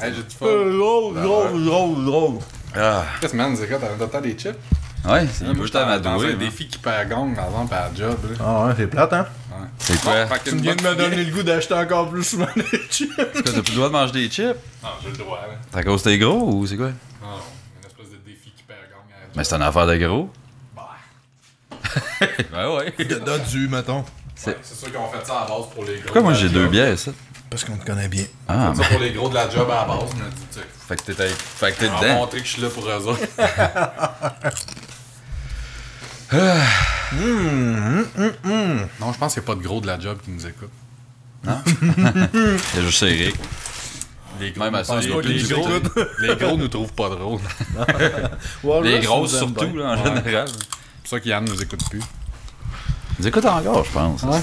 Hey, j'ai du fun. Drôle. Ah. Qu'est-ce, man, c'est quoi, t'as des chips? Ouais, c'est Moi, j'étais dans amadoué. un défi qui perd gang, par exemple, à la job. Là. Ah ouais, c'est plate, hein? Ouais. C'est quoi? Fait que Tu viens de me donner le goût d'acheter encore plus souvent des chips. T'as plus le droit de manger des chips? Non, j'ai le droit, là. C'est à cause t'es gros ou c'est quoi? Non, une espèce de défi qui perd gang à la job. Mais c'est une affaire de gros. Bah. Ben ouais. De du, mettons. Ouais, c'est sûr qu'on fait ça à la base pour les gros. Pourquoi moi de la j'ai deux job. bières, ça? Parce qu'on te connaît bien. Ah, C'est ça pour les gros de la job à la base, mais tu sais. fait que t'es On va dedans. montrer que je suis là pour eux autres. Non, je pense qu'il n'y a pas de gros de la job qui nous écoute. C'est juste Eric. Les gros, Même à ça, pense il y a pas plus qu'ils de nous gros. écoutent. les gros nous trouvent pas drôles. Les grosses surtout, là, en général. C'est pour ça qu'Yann nous écoute plus. Ils écoutent encore, je pense. Ouais.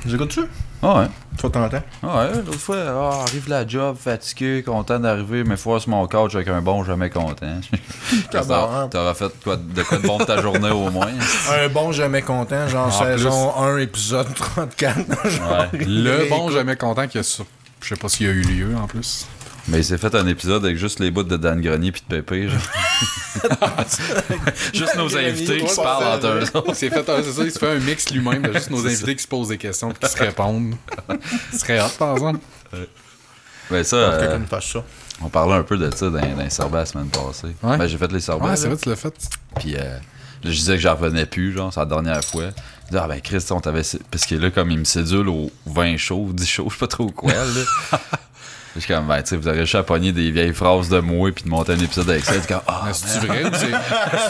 J'écoute-tu? Ah ouais. Toi, t'entends? Ah ouais, l'autre fois, arrive la job, fatigué, content d'arriver, mais fois sur mon couch avec un bon jamais content. Tabarnak. T'auras fait quoi de bon de ta journée au moins. Un bon jamais content, genre En saison 1, épisode 34. Genre, Ouais. Le bon jamais content qu'il y a sur... Je sais pas s'il y a eu lieu en plus. Mais il s'est fait un épisode avec juste les bouts de Dan Grenier pis de Pépé. Genre. Juste nos invités qui se parlent entre eux autres. C'est ça, il se fait un mix lui-même de juste nos invités qui se posent des questions et qui se répondent. Ce serait hot, par exemple. Ben ça, Quelqu'un me fasse ça. on parlait un peu de ça dans les sorbets la semaine passée. Ouais. Ben j'ai fait les sorbets. Ouais, c'est là. vrai, tu l'as fait. Puis là, je disais que j'en revenais plus, genre, c'est la dernière fois. Je disais, ah ben Chris, on t'avait. Parce que là, comme il me sédule au vin chaud, 10 chaud, je sais pas trop quoi, là. Je suis comme, ben, tu sais, vous aurez réussi à pogner des vieilles phrases de moi puis de monter un épisode avec ça. Tu comme, ah, Mais c'est-tu vrai ou c'est vrai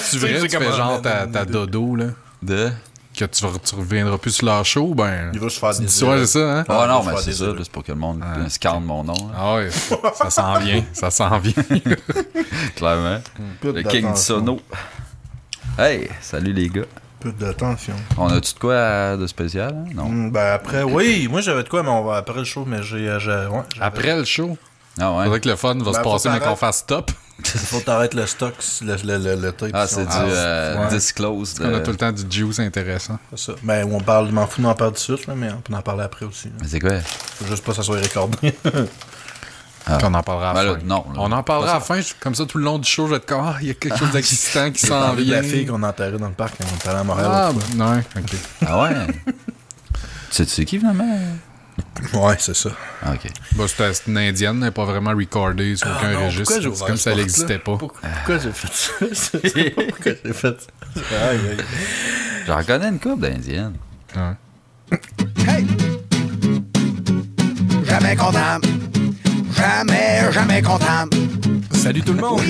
C'est tu fais comme genre un- ta dodo, là? de. Que tu reviendras plus sur leur show, ben... Il va se faire Tu des dis ouais, c'est ça, hein? Ah non, je mais vais c'est faire ça, des là, c'est pour que le monde scanne mon nom, là, Ah ouais, ça s'en vient, ça s'en vient. clairement. Peu Le King d'attention. Sono. Hey, salut les gars. Peu d'attention. On a-tu de quoi de spécial, hein? Non. Ben après, oui, moi j'avais de quoi, mais on va après le show, mais ouais, j'avais- Après le show, Ah ouais. faudrait que le fun va se faut passer, mais qu'on t'arrêter. fasse stop. Faut t'arrêter le stock, le tape. Ah, c'est du ouais. disclose. On a tout le temps du juice intéressant. C'est ça. Ben, on parle, je m'en fous d'en parler tout de suite, là, mais on peut en parler après aussi. Là. Mais c'est quoi? Faut juste pas que ça soit recordé. Puis on en parlera à Ben la là, fin. non, là. On en parlera à la fin, comme ça tout le long du show, je vais être comme, ah, il y a quelque chose d'excitant qui s'en Parler de vient. la fille qu'on a enterrée dans le parc quand on était allé à Montréal. Ah, l'autre ben, ouais, ok. Ah ouais? Tu sais qui finalement? fois. Ouais, c'est ça. Ah, ok. Bah, c'est une indienne, elle n'est pas vraiment recordée sur aucun non, registre. pourquoi j'ai C'est ouvert comme ce si elle porte-là? n'existait pas. Pourquoi j'ai fait ça? Je sais pas pourquoi j'ai fait ça. Aïe, aïe. J'en connais une couple d'indiennes. Ouais. Hey! Jamais content. Jamais content. Salut tout le monde!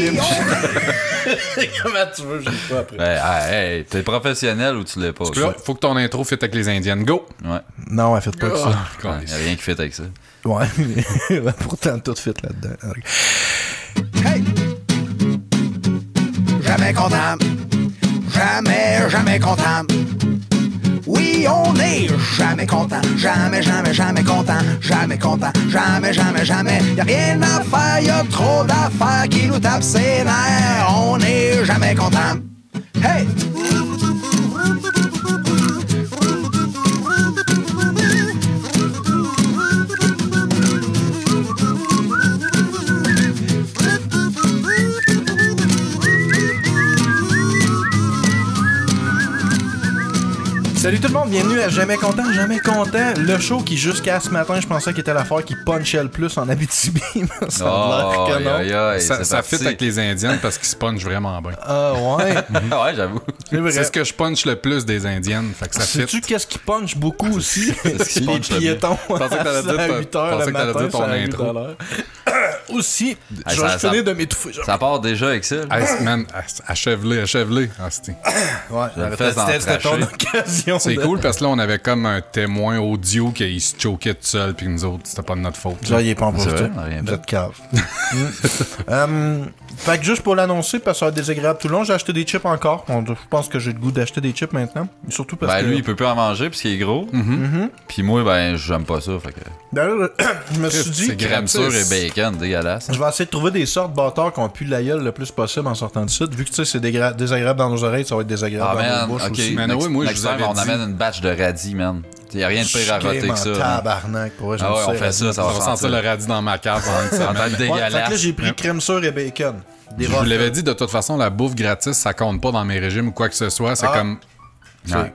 Comment tu veux, j'ai pas après. Ben, hey, t'es professionnel ou tu l'es pas? Faut que ton intro fit avec les indiennes. Go! Ouais. Non, elle fait pas que ça. Il y a rien qui fait avec ça. Ouais, mais pourtant tout fit là-dedans. Hey! Jamais content. Jamais content. Oui, on est jamais content. Jamais content. Jamais content. Jamais. Y'a rien à faire, y'a trop d'affaires qui nous tapent ses nerfs. On est jamais content. Hey! Salut tout le monde, bienvenue à Jamais content, le show qui jusqu'à ce matin je pensais qu'il était l'affaire qui punchait le plus en Abitibi, mais ça a l'air que non. aïe, aïe, Ça c'est fit parti. avec les indiennes parce qu'ils se punchent vraiment bien. Ah ouais, Ouais, j'avoue. c'est vrai. C'est ce que je punch le plus des indiennes. Fait que ça fit. Sais-tu qu'est-ce qui punch beaucoup aussi? ce qui Les punch le piétons pensais que t'allais dire à ta- 8 heures pensais le que t'allais matin, dire ton ça a 8 intro. à l'heure. Aussi, Hey, je vais ça- finir de m'étouffer. genre. Ça part déjà avec ça. là. Hey, man, achève-les. Ah, Ouais, le fais en c'était ton tracher. occasion. c'est de- cool parce que là, on avait comme un témoin audio qui se choquait tout seul, puis nous autres, c'était pas de notre faute. Genre, il est pas en C'est posture. vrai, on a rien Vous fait. êtes cave. Fait que juste pour l'annoncer, parce que ça va être désagréable tout le long, j'ai acheté des chips encore. Je pense que j'ai le goût d'acheter des chips maintenant. Surtout parce Ben que... lui, il peut plus en manger parce qu'il est gros. Puis moi, ben j'aime pas ça. Fait que D'ailleurs, je me suis dit... c'est que crème sûre et bacon, dégueulasse. je vais essayer de trouver des sortes de bâtards qui ont pu la gueule le plus possible en sortant de site. Vu que tu sais, c'est désagréable dans nos oreilles, ça va être désagréable Ah dans nos man, bouches ok. aussi. Mais oui, moi, je next vous time, avais on dit- amène une batch de radis, man. Il n'y a rien de pire à voter que ça. Tabarnak, pour vrai, Ah ouais, on fait ça, ça On va va sentir le radis dans ma cave pendant une Ça va semaine. être Ouais, fait que là, dégueulasse. j'ai pris crème sure et bacon. Des Je vous Ruffles. l'avais dit, de toute façon, la bouffe gratis, ça compte pas dans mes régimes ou quoi que ce soit. C'est Ah. comme.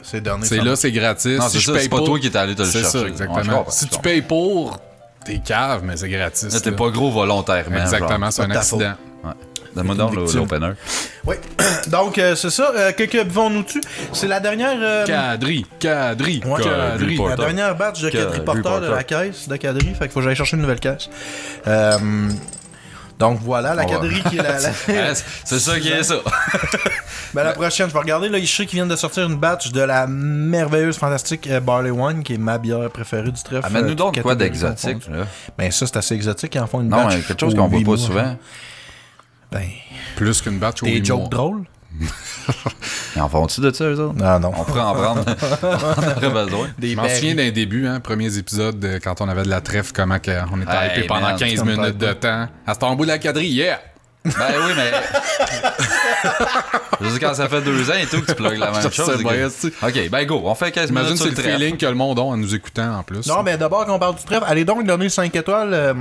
C'est dernier. C'est là, c'est gratis. Non, si c'est je ça, paye c'est pas pour, toi qui t'es allé te le c'est chercher. ça, Ouais, exactement. je comprends, Si je tu payes pour, t'es cave, mais c'est gratis. Là, t'es là. pas gros volontairement. Exactement, c'est un Pas de ta accident. Ouais. Donne-moi donc victime. l'opener. Oui. Donc, c'est ça. Quelques buvons-nous dessus. C'est la dernière. Cadri. Ouais, Cadri. la dernière batch de Cadri quadriporteurs de la caisse de Cadri. Fait qu'il faut que j'aille chercher une nouvelle caisse. Donc voilà, la On va- Cadri qui est la. Ouais, c'est ça qui est ça. Ben, la prochaine, je vais regarder. Là, je sais qu'ils viennent de sortir une batch de la merveilleuse, fantastique Barley Wine, qui est ma bière préférée du trèfle. Amène-nous donc quoi catégorie d'exotique, confondue. là. Ben, ça, c'est assez exotique. Ils en font une Non, batch. mais quelque chose aux qu'on voit 8 pas mois, souvent. genre. Ben, Plus qu'une batch au des 8 jokes mois. drôles? Ils en font-tu de ça, eux autres? Non, non. On pourrait en prendre. On aurait besoin. Des Je m'en souviens d'un début, hein, premiers épisodes, quand on avait de la trèfle, comment on était Hey, hypé pendant man, 15 ça me minutes parle de temps. À ce en bout de la quadrille, yeah! Ben oui, mais. Je sais quand ça fait 2 ans et tout que tu plugues la même Je chose. sais c'est bien, que- tu sais. Ok, ben go, on fait 15 Imagine minutes sur c'est le le trèfle. feeling que le monde a en nous écoutant en plus. Non, mais d'abord, qu'on parle du trèfle, allez donc donner 5 étoiles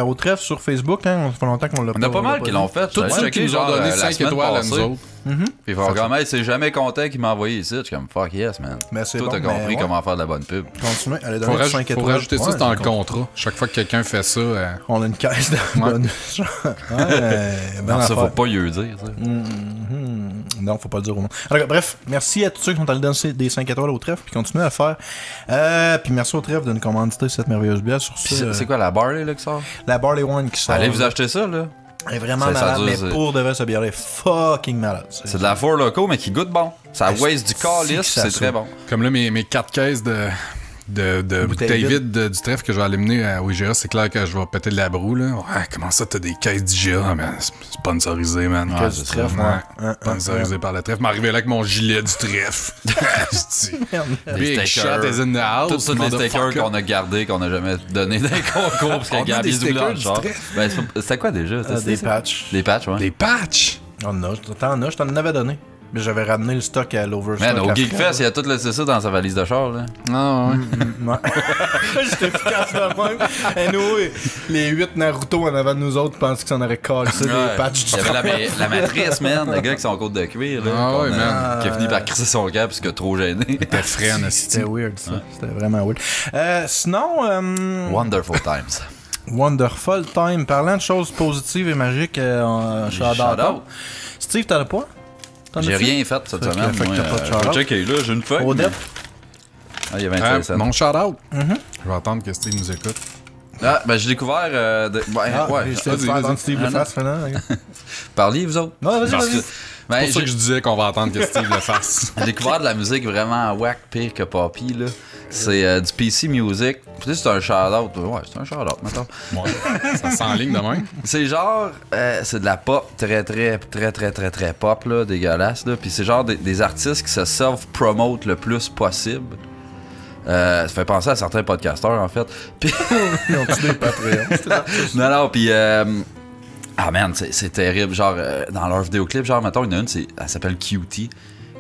au trèfle sur Facebook. Hein. Ça fait longtemps qu'on l'a pas. On a pas mal qui l'ont fait. Tous J'avais ceux checké, qui nous ont genre, donné la 5 semaine étoiles à passée. nous autres. Puis ils font comme, hey, c'est jamais content qu'il m'a envoyé ici. Je suis comme, fuck yes, man. Mais c'est Toi, bon, t'as mais compris ouais. comment faire de la bonne pub. Continuez, allez Faut, donner 5 étoiles. faut rajouter ça Ouais, dans le c'est contrat. Chaque fois que quelqu'un fait ça, On a une caisse de bonus. Non, ça, faut pas lui dire. ça. Non, faut pas le dire au monde. Alors, bref, merci à tous ceux qui sont allés donner des 5 étoiles au trèfle, puis continuez à le faire. Puis merci au trèfle de nous commanditer cette merveilleuse bière sur Puis ça. c'est quoi la Barley là qui sort? La Barley Wine qui sort. Allez vous acheter ça, là. Elle est vraiment Ça malade, dure, mais c'est- pour de vrai, cette bière est fucking malade. C'est de la Four Loco, mais qui goûte bon. Ça Ah, waste du c'est- calice, ça c'est saoule. très bon. comme là, mes 4 caisses de bouteilles vides du trèfle que je vais aller mener au IGA, c'est clair que je vais péter de la broue, là. Ouais, comment ça, t'as des caisses d'IGA? Mais c'est sponsorisé, man. Ouais, Caisse c'est du ça. trèfle, Ouais. ouais. Sponsorisé par le trèfle. M'arriver là avec mon gilet du trèfle. Big shot is in the house. Tous les stickers motherfucker. qu'on a gardés, qu'on a jamais donné dans les concours, parce On que a Gabi des se doublait dans le stickers char. du Ben, c'était quoi déjà? Des patchs. Des patchs, ouais. Des patchs! On en a, je t'en avais donné. Mais j'avais ramené le stock à l'Overstock. Man, au à Geekfest, il a tout laissé ça dans sa valise de char, là. Ah, ouais. Ouais. J'étais efficace de même. Et nous, les 8 Naruto en avant de nous autres pensaient que ça en aurait collé ça, Ouais. des patchs. Il y avait la matrice, man, le gars avec son côte de cuir, là. Ah ouais, qu'on a- man. Qui a fini par crisser son cap parce qu'il a trop gêné. T'es freine, esti. C'était weird, ça. C'était vraiment weird. Sinon, Wonderful times. Wonderful Time. Parlant de choses positives et magiques, shout-out. Shout-out. Steve, t'en as pas? T'en J'ai as-tu? rien fait cette Fait que- semaine. fait que moi, t'as pas de je shout-out. vais checker, là, j'ai une feuille. Odette? Ah, il y a 25 cents. Mon shout-out. Je vais attendre que Steve nous écoute. Ah, ben j'ai découvert... Ah, ouais, je t'ai vas-y, dit faire vas-y. attendre Steve le Ah, non. fasse, maintenant. Parliez, vous autres? Non, vas-y, Parce vas-y. que- Ben, C'est pour ça j'ai que je disais qu'on va attendre que Steve le fasse. j'ai découvert de la musique vraiment whack, pire que Poppy, là. C'est du PC Music. Puis c'est un shout-out. Ouais, c'est un shout-out, mettons. Ouais. Ça s'enligne de même. C'est genre... c'est de la pop très pop, là, dégueulasse, là. Puis c'est genre des artistes qui se self-promote le plus possible. Ça fait penser à certains podcasteurs, en fait. Puis... Ils ont-tu des Patreons? non, puis... ah, man, c'est terrible. Genre, dans leur vidéoclip, genre, mettons, il y en a une, elle s'appelle Cutie.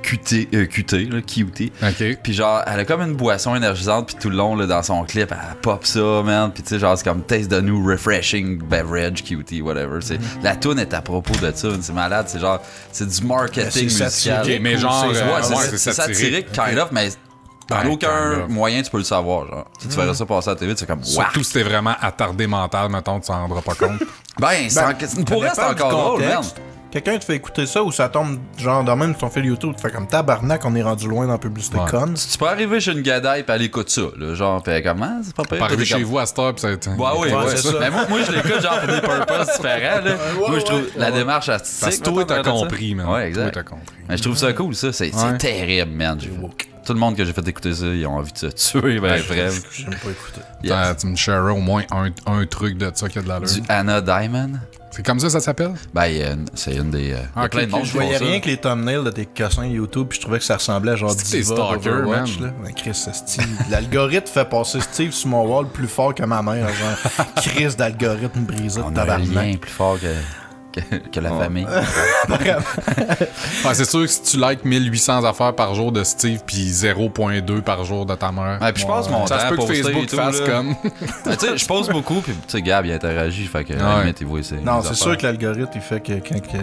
QT, là, Cutie. OK. Puis genre, elle a comme une boisson énergisante, puis tout le long, là, dans son clip, elle pop ça, man. Puis tu sais, genre, c'est comme Taste the New Refreshing Beverage, Cutie, whatever. La toune est à propos de ça, c'est malade. C'est genre, c'est du marketing C'est musical. satirique. OK, mais genre, c'est- Ouais, c'est satirique, kind of, mais par Ouais, aucun kind of. moyen tu peux le savoir, genre. Si tu verrais ça passer à la TV, c'est comme, waouh! Surtout si t'es vraiment attardé mental, mettons, tu t'en rendras pas compte. Ben, pour elle, c'est Ça dépend encore du drôle, man. contexte. Quelqu'un te fait écouter ça ou ça tombe genre dans même sur ton fil YouTube, tu fais comme tabarnak, on est rendu loin dans la publicité Ouais. conne. Tu peux arriver chez une gadaille et elle écoute ça, là, genre, pis comment? C'est pas pire. Pas arriver T'es comme- chez vous à cette heure, pis ça va être... Ouais, oui, Ouais, ouais, c'est ça. ça. Mais moi, je l'écoute genre pour des purposes différents, là. Moi, je trouve la démarche artistique. Parce que toi, t'as mettons, compris, man. Ouais, exact. Toi, t'as compris. Mais je trouve ça cool, ça. C'est Ouais. terrible, man. Tout le monde que j'ai fait écouter ça, ils ont envie de se tuer, ben, bref. J'aime pas écouter. Yes. Tu me shareras au moins un truc de ça qui a de l'allure. Du Anna Diamond. C'est comme ça s'appelle? Ben, c'est une des. Il y a Ok, plein de ok, monde Je qui font voyais ça. rien que les thumbnails de tes cossins YouTube, puis je trouvais que ça ressemblait à genre C'est des Diva stalkers, d'Overwatch, man. là. Ouais, Chris, c'est Steve. L'algorithme fait passer Steve sur mon wall plus fort que ma mère, genre Chris d'algorithme brisé de On a un tabarnak. lien plus fort que que la famille. Ouais, c'est sûr que si tu likes 1800 affaires par jour de Steve puis 0.2 par jour de ta mère. Ouais, puis je passe mon temps ça se peut que poster Facebook et tout, fasse là. comme. Tu sais, je pose beaucoup, puis tu sais, Gab, il interagit, fait que à la limite, il voit ses Non, c'est affaires. sûr que l'algorithme, il fait que quand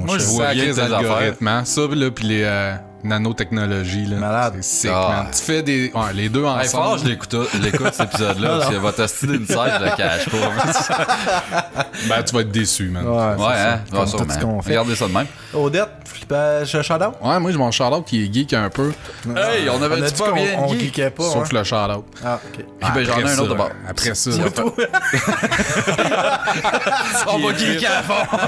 Moi, je vois bien les tes algorithmes, hein. Ça, là, puis les nanotechnologies, là. Malade. C'est sick, Ah. man. Tu fais des. Ouais, les deux Hey, fort, ensemble. je l'écoute cet épisode-là, parce que votre style d'inside, je le cache pas. Ben, tu vas être déçu, man. Ouais, Ouais, hein? Comme Ouais, tout ce qu'on sûrement. fait. Regardez ça de même. Odette, flippage, shout-out. Ouais, moi, j'ai mon shout-out qui est geek un peu. Hey, on avait a dit dit pas qu'on bien on geek. geekait pas. Sauf hein. le shout-out. Ah, ok. ben, j'en ai un autre d'abord. Après ça. On va geeker à fond.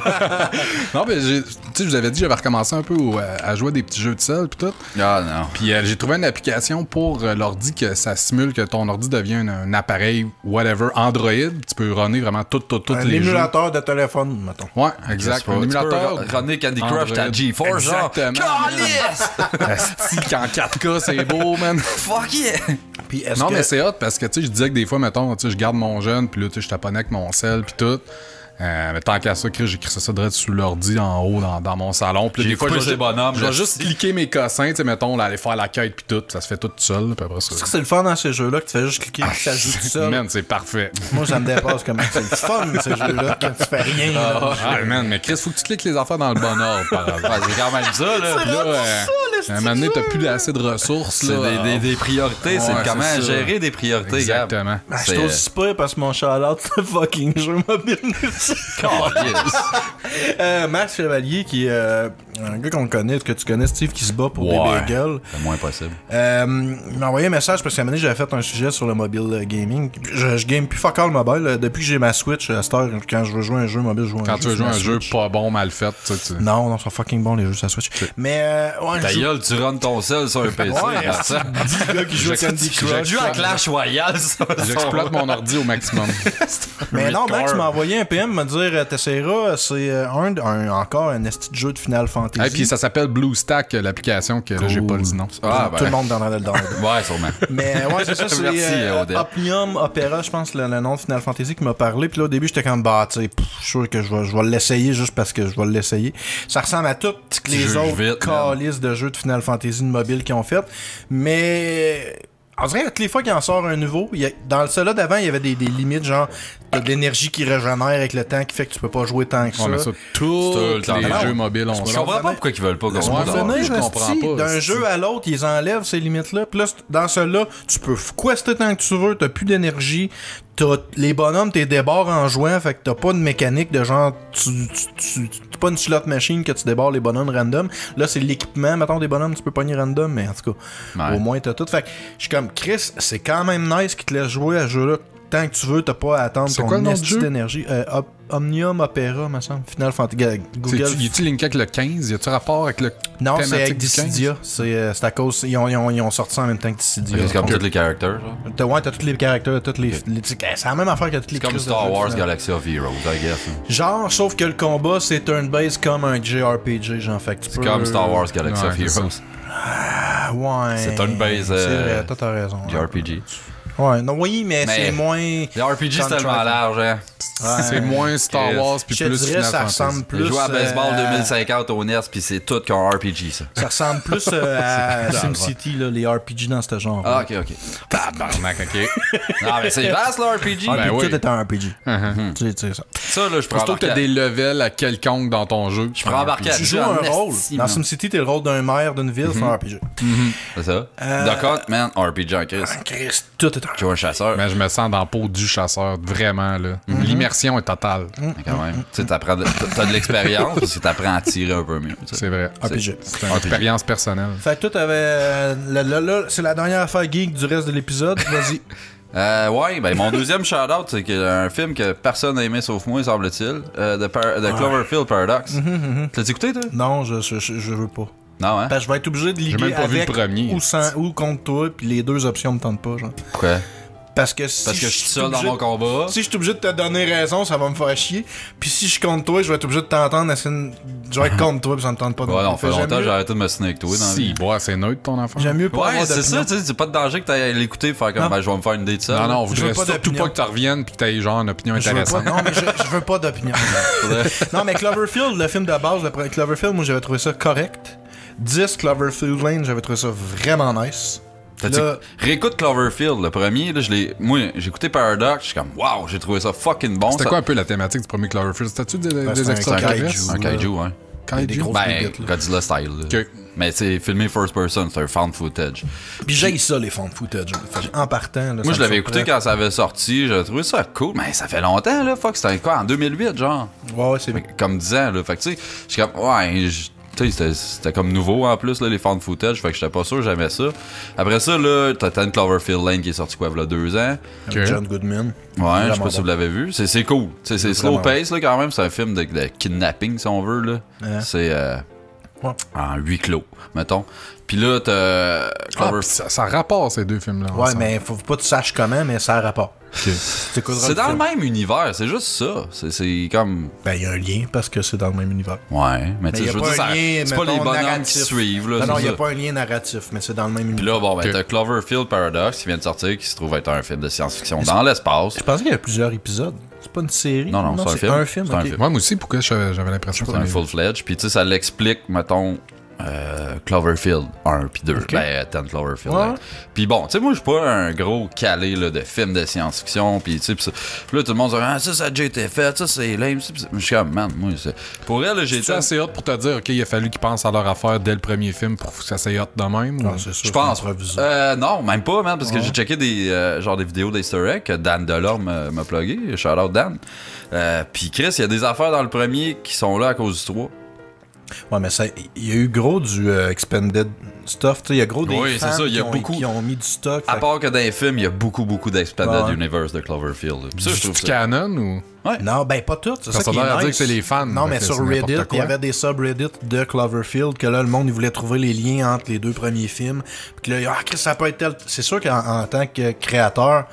Non, ben, tu sais, je vous avais dit, j'avais recommencé un peu à jouer à des petits jeux de sel pis tout. Ah non. Puis j'ai trouvé une application pour l'ordi que ça simule que ton ordi devient un appareil, whatever, Android. Tu peux runner vraiment tous Un les jeux. émulateur de téléphone, mettons. Ouais, exact. Un émulateur. Runner Candy Crush, t'as Android. GeForce, genre. Exactement. Asti qu'en 4K, c'est beau, man. Fuck yeah! Puis est-ce Non, que... mais c'est hot parce que, tu sais, je disais que des fois, mettons, tu sais, je garde mon jeune, puis là, tu sais, je taponnais avec mon sel, puis tout. Mais tant qu'à ça, j'ai écrit ça direct sous l'ordi en haut dans mon salon. Puis là, J'ai des fois, coupé je ces vais bonhommes, je vais là. juste cliquer mes cossins, tu sais, mettons, là, aller faire la quête, puis tout. Ça se fait tout seul, puis après ça. Est-ce que c'est le fun dans ces jeux-là que tu fais juste cliquer et ça joue tout seul? Man, c'est parfait. Moi, ça me dépasse comment c'est le fun, ces jeux-là, quand tu fais rien. là. Ah, man, mais Chris, faut que tu cliques les affaires dans le bon ordre, par exemple. Ouais, c'est quand même ça, là. Puis là, à un moment donné, t'as plus assez de ressources, C'est là. des priorités, c'est Ouais, comment c'est ça. gérer des priorités, Gab. Exactement. Ben, je trouve aussi pas parce que mon shout-out, c'est fucking jeu mobile. Max Chevalier, qui est un gars qu'on connaît, que tu connais, Steve, qui se bat pour des bagels. C'est moins possible. Il m'a envoyé un message parce qu'à un moment donné, j'avais fait un sujet sur le mobile gaming. Je game plus fuck all mobile. Depuis que j'ai ma Switch, à cette heure, quand je veux jouer un jeu mobile, je joue un Quand jeu. tu veux jouer sur un ma jeu Switch. pas bon, mal fait, tu sais. Non, ils sont fucking bons les jeux sur la Switch. Mais, ouais, Ta je joue... gueule, tu runs ton sel sur un PC. Ouais, regarde ça. 10 gars qui jouent à Candy Crush. Tu joues à Clash Royale, ça. J'exploite mon ordi au maximum. Mais non, Max Hardcore. m'a envoyé un PM me dire t'essaieras, c'est encore un esti de jeu de Final Fantasy. Et puis ça s'appelle BlueStack, l'application, que là, j'ai pas dit non. Ah, Tout le monde dans le download. Ouais, sûrement. Mais ouais, c'est ça, c'est Merci, Odette. Opnium Opera, je pense, le nom de Final Fantasy qui m'a parlé. Puis là, au début, j'étais comme, bah, tu sais, je suis sûr que je vais l'essayer juste parce que je vais l'essayer. Ça ressemble à toutes les juges autres vite, calices de jeux de Final Fantasy de mobile qu'ils ont fait. Mais... On dirait que toutes les fois qu'il en sort un nouveau, dans le celui d'avant, il y avait des limites, genre, t'as de l'énergie qui régénère avec le temps, qui fait que tu peux pas jouer tant que Ouais, mais ça. ça, tous le temps. les Non. jeux mobiles ont Je ça. comprends pas pourquoi ils veulent pas qu'on Ouais, se mais dehors. venez, Je comprends pas, D'un c'est- jeu à l'autre, ils enlèvent ces limites-là. Puis là, dans celui-là, tu peux quester tant que tu veux, t'as plus d'énergie. Les bonhommes, t'es débarres en jouant, fait que t'as pas de mécanique de genre, t'as pas une slot machine que tu débarres les bonhommes random. Là, c'est l'équipement, mettons, des bonhommes, tu peux pogner random, mais en tout cas, Ouais. au moins t'as tout. Fait que je suis comme, Chris, c'est quand même nice qu'ils te laissent jouer à ce jeu-là tant que tu veux, t'as pas à attendre C'est quoi le ton nom du esti jeu? d'énergie. Omnium Opera, me semble. Final Fantasy. Google. Y a-tu linké avec le 15? Y a-tu rapport avec le Non, c'est thématique avec du 15? Dissidia. C'est à cause. Ils ont sorti ça en même temps que Dissidia. C'est comme tous les caractères, genre. Ouais, t'as tous les caractères, toutes les. C'est la même affaire que toutes les C'est comme crises de Star jeux, Wars finalement. Galaxy of Heroes, I guess. hein. Genre, sauf que le combat, c'est turn-based comme un JRPG, genre. Fait que tu C'est peux- comme Star Wars Galaxy Ouais, of c'est ça. Heroes. Ah, ouais. C'est turn-based, C'est vrai, t'as raison. JRPG. Ouais, non, oui, mais Mais- c'est moins. Les RPG, c'est Contract. tellement large, hein. C'est moins Star Chris. Wars puis Je te plus dirais, Final ça Fantasy. ressemble plus. J'ai joué à Baseball à- 2050 au NES, pis c'est tout qu'un RPG, ça. Ça ressemble plus à SimCity, là, les RPG dans ce genre. Ah, ok. Tabarnak, ok. Non, mais c'est vaste, le RPG. Ah, Ben puis oui. tout est un RPG. Tu sais ça. Ça, là, je prends Surtout que t'as des levels à quelconque dans ton jeu. Je prends embarquer Tu joues un rôle. Dans man. SimCity, t'es le rôle d'un maire d'une ville, c'est un RPG. C'est ça. D'accord, man, RPG en crise. Chris, tout est un Tu vois un chasseur. Mais je me sens dans la peau du chasseur, vraiment, là. L'immersion est totale. Quand même. Tu sais, t'as de l'expérience parce que t'apprends à tirer un peu mieux. tu sais. C'est vrai. RPG. C'est une expérience personnelle. Fait que toi, t'avais. Là, c'est la dernière affaire geek du reste de l'épisode. Vas-y. Ouais, ben mon deuxième shout-out, c'est un film que personne n'a aimé sauf moi, semble-t-il. The Cloverfield Paradox. L'as-tu écouté, toi? Non, je veux pas. Non, hein? Parce que je vais être obligé de liguer même pas vu avec le premier. ou contre toi, puis les deux options me tentent pas, genre. Quoi? Parce que si Parce que je suis seul dans obligé- mon combat. Si je suis obligé de te donner raison, ça va me faire chier. Puis si je compte toi, je vais être obligé de t'entendre. Je vais être contre toi, puis ça me tente pas. Ouais, non, fait Fait, longtemps j'aime j'ai mieux- arrêté de me signer avec toi. Dans la Si, vie. boire, c'est neutre ton enfant. J'aime mieux pas Ouais, avoir c'est ça, d'opinion. tu sais, c'est pas de danger que t'ailles l'écouter faire comme, Non. ben, je vais me faire une idée de ça. Non, non, on Je veux voudrait pas surtout d'opinion. pas que tu reviennes pis que t'aies genre une opinion Je veux pas, intéressante. non, mais je veux pas d'opinion. Non, mais Cloverfield, le film de base, le premier Cloverfield, moi j'avais trouvé ça correct. 10 Cloverfield Lane, j'avais trouvé ça vraiment nice. T'as-tu- Là, Réécoute Cloverfield, le premier, là, moi, j'ai écouté Paradox, je suis comme, waouh, j'ai trouvé ça fucking bon. C'était ça- quoi un peu la thématique du premier Cloverfield? C'était-tu des c'est un extraterrestres? Un kaiju, hein. il y a des grosses Ben, bébites, là. Godzilla style. Là. Ok. Mais c'est filmé first person, c'est un found footage. Puis j'ai ça, les fonds de footage. En partant, là, Moi, je l'avais écouté quand ça avait sorti, j'avais trouvé ça cool, mais ça fait longtemps, là, fuck, c'était quoi, en 2008, genre? Ouais, c'est Comme 10 ans, là. Fait que, tu sais, je suis comme, ouais, tu sais, c'était comme nouveau en plus, là, les found footage, fait que j'étais pas sûr, j'aimais ça. Après ça, là, t'as Ten Cloverfield Lane qui est sorti quoi, il y a 2 ans. Ok. John Goodman. Ouais, je sais pas Vraiment si vous bon. l'avez vu. C'est cool. C'est slow Vraiment pace, là, quand même. C'est un film de kidnapping, si on veut, là. Ouais. C'est Ouais. en huis clos, mettons. Puis là, t'as Ah, Cloverfield. pis ça rapporte ces deux films-là. Ouais, ensemble. mais faut pas que tu saches comment, mais ça a rapport. C'est dans le même univers, c'est juste ça. C'est comme. Ben, il y a un lien parce que c'est dans le même univers. Ouais, mais tu Mais sais, y a je veux pas dire, un lien, c'est pas les mettons, bonhommes narratif. qui suivent, là. Non, non, c'est il n'y a ça. pas un lien narratif, mais c'est dans le même Puis univers. là, bon, ben, Ok. t'as Cloverfield Paradox qui vient de sortir, qui se trouve être un film de science-fiction dans l'espace. Je pensais qu'il y avait plusieurs épisodes. C'est pas une série. Non, non, c'est un film. Un film, C'est un ok. film. Ouais, moi aussi, pourquoi j'avais l'impression que C'est un full-fledged. Puis tu sais, ça l'explique, mettons, Cloverfield 1 puis 2. Ok. Ben, Ten Cloverfield. Ouais. Lane. Puis bon, tu sais, moi, je suis pas un gros calé là, de films de science-fiction. Puis tu sais, puis là, tout le monde dit, ah, ça a déjà été fait, ça, c'est lame. Je suis comme, man, moi, pour elle, j'ai C'est assez hot pour te dire, OK, il a fallu qu'ils pensent à leur affaire dès le premier film pour que ça soit hot de même? Non, ou- c'est ça. Je pense. c'est improvisé. Non, même pas, man, parce que j'ai checké des vidéos d'Easter egg que Dan Delorme m'a plugué. Shout out Dan. Puis Chris, il y a des affaires dans le premier qui sont là à cause du 3. Ouais, mais ça, il y a eu gros du expanded stuff. Tu sais, il y a gros des Oui, c'est fans ça, il y a qui ont- beaucoup. qui ont mis du stock. À fait part que dans les films, il y a beaucoup d'Expanded Ouais. Universe de Cloverfield. Puis ça, je trouve C'est ça. canon ou. Ouais. Non, ben pas tout. C'est Ça ça qui a l'air est à dire nice. que c'est les fans, Non, fait mais que sur c'est n'importe Reddit, quoi. il y avait des subreddits de Cloverfield que là, le monde, il voulait trouver les liens entre les deux premiers films. Puis que là, ah, Chris, ça peut être tel. C'est sûr qu'en tant que créateur,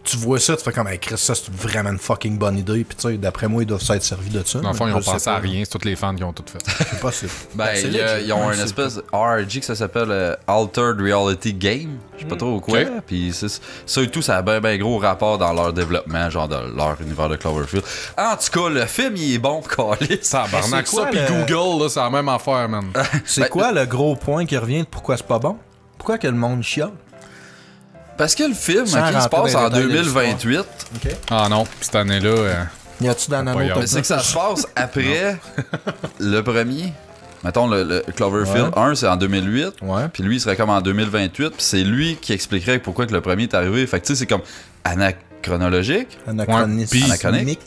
tu vois ça, tu fais comme, hey, Chris, ça, c'est vraiment une fucking bonne idée. Puis tu sais, d'après moi, ils doivent s'être servis de ça. Dans le fond, mais ils ont je sais pensé à pas. rien, c'est tous les fans qui ont tout fait. C'est possible. Ben, c'est ils legit. ont Ouais, une c'est espèce de RRG que ça s'appelle Altered Reality Game. Je sais pas trop quoi. Ok. Puis ça et tout, ça a ben gros rapport dans leur développement, genre de leur univers de Cloverfield. En tout cas, le film, il est bon, câlisse. Ça, barnac, c'est quoi, ça, puis le- Google, là, c'est la même affaire, man. C'est quoi le gros point qui revient de pourquoi c'est pas bon? Pourquoi que le monde chiale? Parce que le film, Sans ok, il se rentrer passe dans les en détails de 2028. OK. Ah non, cette année-là, Y a-tu dans Pas Nano y Top Mais c'est que ça se passe après le premier. Mettons, le Cloverfield Ouais. 1, c'est en 2008. Ouais. Puis lui, il serait comme en 2028. Puis c'est lui qui expliquerait pourquoi que le premier est arrivé. Fait que tu sais, c'est comme anachronologique. Anachronisme. Ouais, puis- Anachronique.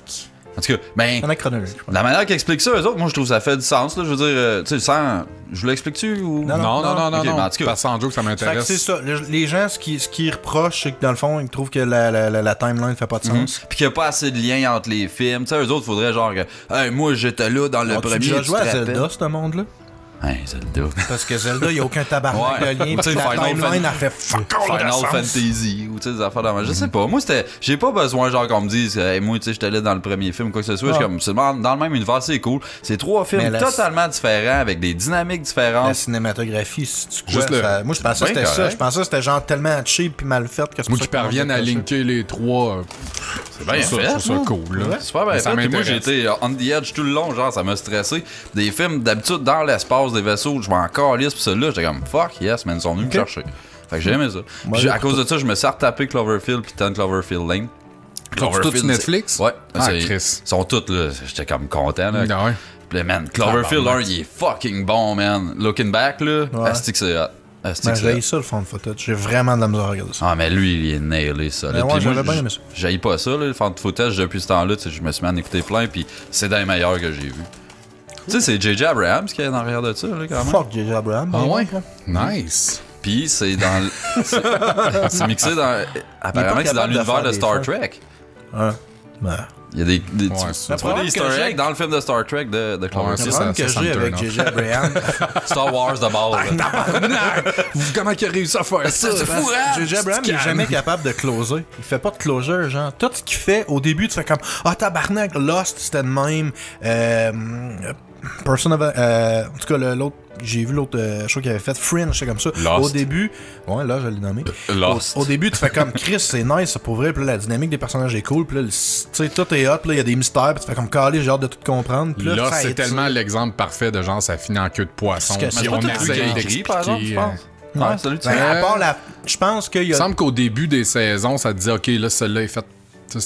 En tout cas, ben, Anachronologique. la manière qu'ils expliquent ça, eux autres, moi, je trouve que ça fait du sens. Là. Je veux dire, tu sais, sans. Je vous l'explique-tu ou. Non, non, Ok, mais en tout cas- Parce sans joke, ça Fait que m'intéresse. c'est ça. Les gens, ce qu'ils reprochent, c'est que dans le fond, ils trouvent que la timeline fait pas de sens. Puis qu'il n'y a pas assez de lien entre les films. Tu sais, eux autres, faudrait genre que. Hey, moi, j'étais là dans le As-tu premier. déjà tu joué te à rappelles? Zelda, ce monde-là? Hey, Zelda. Parce que Zelda, il n'y a aucun tabarnak Ouais. de lien. Ou tu sais, Puis la Final timeline, Fan- a fait fuck all de Final sens. Fantasy ou tu sais des affaires de je sais pas. Moi c'était j'ai pas besoin genre qu'on me dise hey, moi tu sais j'étais là dans le premier film ou quoi que ce soit, je suis comme c'est dans le même univers, c'est cool. C'est 3 films Mais la- totalement différents avec des dynamiques différentes. La cinématographie, si tu Juste quoi, le- ça- moi je pensais que Ben c'était ça. correct. Je pensais que c'était genre tellement cheap puis mal fait que c'est Moi pour qui ça que parviennent à tout le monde linker les trois, C'est bien ça, fait. je trouve ça hein? cool. Là. Ouais. Super bien Mais ça fait. Puis moi m'intéresse. j'ai été on the edge tout le long, genre ça m'a stressé. Des films d'habitude dans l'espace des vaisseaux, je m'en calisse puis celui-là, j'étais comme fuck yes, man, ils sont venus me chercher. Fait que j'ai aimé ça. Puis à cause de ça, je me suis retapé Cloverfield puis Ten Cloverfield Lane. Tout sur Netflix? Ouais. Ah, c'est- Chris. Ils sont tous là, j'étais comme content là. Ah ouais. Puis man, Cloverfield 1, Tabarnak. il est fucking bon, man. Looking back, là, Ouais. asti que c'est hot. Asti Ben, que c'est j'ai hot. ça le fond de footage. J'ai vraiment de la misère à regarder ça. Ah, mais lui, il est nailé, ça. Ben ouais, j'avais bien aimé ça. J'haïs pas ça, là, le fan de footage depuis ce temps-là. Tu sais, je me suis mis à en écouter plein, puis c'est dans les meilleurs que j'ai vu. Tu sais, c'est J.J. Abrams qui est en arrière de ça, là, quand même. Fuck J.J. Abrams. Ah ben, ouais? ouais. Nice. Puis c'est dans. c'est mixé dans. Apparemment, que c'est dans capable de l'univers faire de des Star fins. Trek. Ouais. Ben, Il y a des Ouais, tu c'est vois des easter eggs dans le film de Star Trek de Ouais, Cloverfield. c'est Le ça, problème que ça j'ai me avec turn J.J. Abrams, Star Wars de base. là. Comment il a réussi à faire ça? c'est fou, hein? J.J. Abrams, il est jamais capable de closer. Il fait pas de closure, genre. Tout ce qu'il fait, au début, tu fais comme « Ah, tabarnak, Lost, c'était de même. Person of... en tout cas, l'autre... J'ai vu l'autre show qu'il avait fait, Fringe, c'est comme ça. Lost. Au début... Ouais, là, je l'ai nommé. Lost. Au début, tu fais comme Chris, c'est nice, ça pour vrai. Puis là, la dynamique des personnages est cool. Puis là, tu sais, tout est hot. Puis là, il y a des mystères. Puis tu fais comme calé, j'ai hâte de tout comprendre. Puis Là, ça c'est étire. tellement l'exemple parfait de genre, ça finit en queue de poisson. Parce que Puis c'est on pas tout lui qui a essaye écrit, par exemple, je d'expliquer. pense. Ouais, salut, tu Ben, à part la... Je pense qu'il y Il me a... semble qu'au début des saisons, ça te disait, OK, là, celle-là est faite.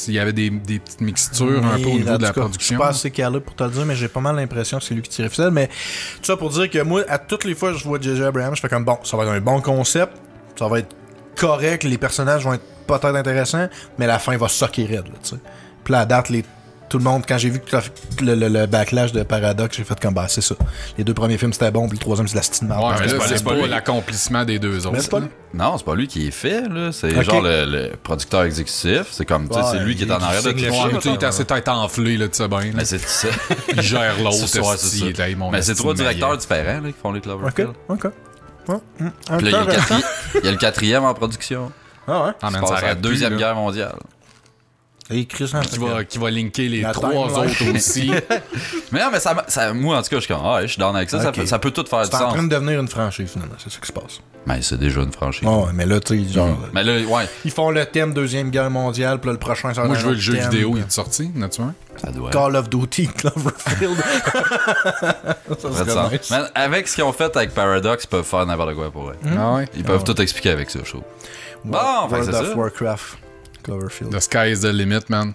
Il y avait des petites mixtures un peu au niveau de la production. Je suis pas assez calé pour te le dire, mais j'ai pas mal l'impression que c'est lui qui tirait ficelle. Mais tout ça pour dire que moi, à toutes les fois que je vois J.J. Abrams, je fais comme bon, ça va être un bon concept, ça va être correct, les personnages vont être peut-être intéressants, mais la fin va sucker raide, là, tu sais. Puis là, à date, tout le monde, quand j'ai vu que le backlash de Paradox, j'ai fait comme bah c'est ça. Les deux premiers films c'était bon, puis le troisième c'est la style de Ouais, mais là, c'est pas lui. l'accomplissement des deux autres. Mais c'est pas là. Non, c'est pas lui qui est fait, là. C'est Ok. genre le producteur exécutif. C'est comme, tu sais, Ouais, c'est lui qui est en il arrière de signe tout le ça. Ouais, mais chèque, tu sais, il est assez tête enflé, là, tu sais bien. là. Mais c'est ça. Il gère l'autre. C'est ça, c'est esti, ça. il est, hey, mon Mais c'est esti trois de directeurs meilleur. différents, là, qui font les Ok, Cloverfield. ok. Ouais. Un Puis là, temps récent. il y a le quatrième en production. Ah ouais. Ah, man, Ça ça passe à la arrête plus, Deuxième là. Guerre mondiale. Et Chris, Qui va linker les La trois timeline. autres aussi. Mais non, mais ça, moi, en tout cas, je suis comme, je suis down avec ça. Ok. Ça peut tout faire du c'est en sens. train de devenir une franchise finalement, c'est ça qui se passe. Mais c'est déjà une franchise. Ah ouais, mais là, tu sais, genre. Mais là, ouais, Ils font le thème Deuxième Guerre mondiale, puis là, le prochain, ça va Moi, être je un veux le autre jeu thème. vidéo, il est sorti, n'as-tu un? ça doit. Call of Duty Cloverfield. Ça Ça serait fait sens. nice. Mais avec ce qu'ils ont fait avec Paradox, ils peuvent faire n'importe quoi pour eux. Ah ouais. Ils peuvent tout expliquer avec ça, je trouve. Bon, fait que World c'est of ça. Warcraft. Cloverfield. The sky is the limit, man.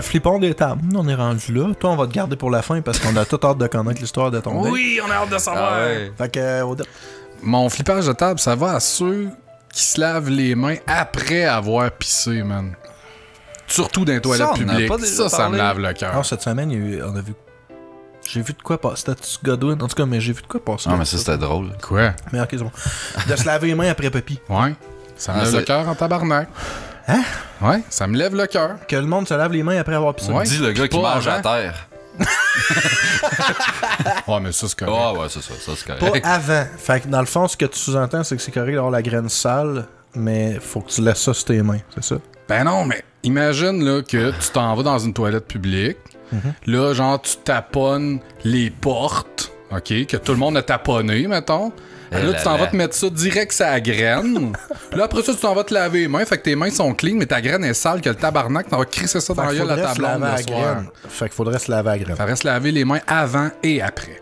Flippons des tables. On est rendu là. Toi, on va te garder pour la fin parce qu'on a tout hâte de connaître l'histoire de ton deck. Oui, on a hâte de savoir. Ah ouais. Fait que, au dé- Mon flippage de table, ça va à ceux qui se lavent les mains après avoir pissé, man. Surtout dans les toilettes on en a publiques. pas déjà Ça me parlé. lave le cœur. Alors, cette semaine, on a vu. J'ai vu de quoi passer. C'était Godwin. En tout cas, mais j'ai vu de quoi passer. Non, mais ça, c'était drôle. Quoi? Mais ok, c'est bon. De se laver les mains après Papy. Ouais. Ça me Ah, lève c'est- le cœur en tabarnak. Hein? Ouais, ça me lève le cœur. Que le monde se lave les mains après avoir pissé. Ouais. Dis le gars qui Pas mange à avant. terre. Ouais, mais ça, c'est correct. Ah ouais, c'est ça. Ça, c'est Pas correct. avant. Fait que dans le fond, ce que tu sous-entends, c'est que c'est correct d'avoir la graine sale, mais faut que tu laisses ça sur tes mains, c'est ça? Ben non, mais imagine là, que tu t'en vas dans une toilette publique. Là, genre, tu taponnes les portes. OK? Que tout le monde a taponné, mettons. Eh Là, là tu t'en là. vas te mettre ça direct sur la graine. Là, après ça, tu t'en vas te laver les mains. Fait que tes mains sont clean, mais ta graine est sale que le tabarnak. T'en vas crisser ça dans la Fait gueule à qu'il ta faudrait se laver blonde à le la soir. graine. Fait qu'il faudrait se laver à la graine. Ça reste laver les mains avant et après.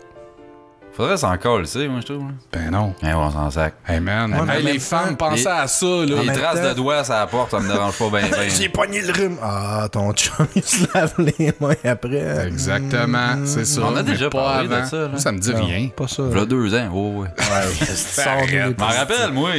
Faudrait s'en coller, tu sais, moi, je trouve. Ben non. Eh, on s'en sac. Hey man, Ouais, mais hey, en les même femmes, temps, pensez à ça, là. Les même traces temps- de doigts à la porte, ça me dérange pas bien. J'ai pogné le rhume. Ah, ton chum, il se lave les mains après. Exactement, c'est ça. On a mais déjà pas parlé de avant. ça, là. Ça me dit Non, rien. Pas ça. V'là 2 ans, oh, ouais. Je M'en rappelle, moi.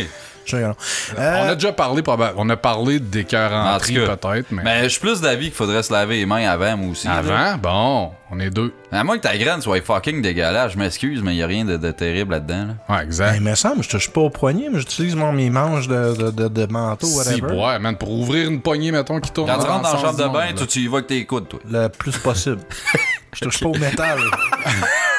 On a déjà parlé, on a parlé d'écœur en En tout tri cas. peut-être, mais... Mais je suis plus d'avis qu'il faudrait se laver les mains avant, moi aussi. là. Avant, bon, on est deux. À moins que ta graine soit fucking dégueulasse, je m'excuse, mais y a rien de terrible là-dedans. Là. Ouais, exact. Il me semble, je touche pas au poignet, mais j'utilise mes manches de manteau, Si, whatever. ouais, man, pour ouvrir une poignée, mettons, qui tourne Quand tu rentres dans la le chambre sens de du bain, monde, toi, tu y vas avec tes coudes, toi. Le plus possible. Je touche pas au métal.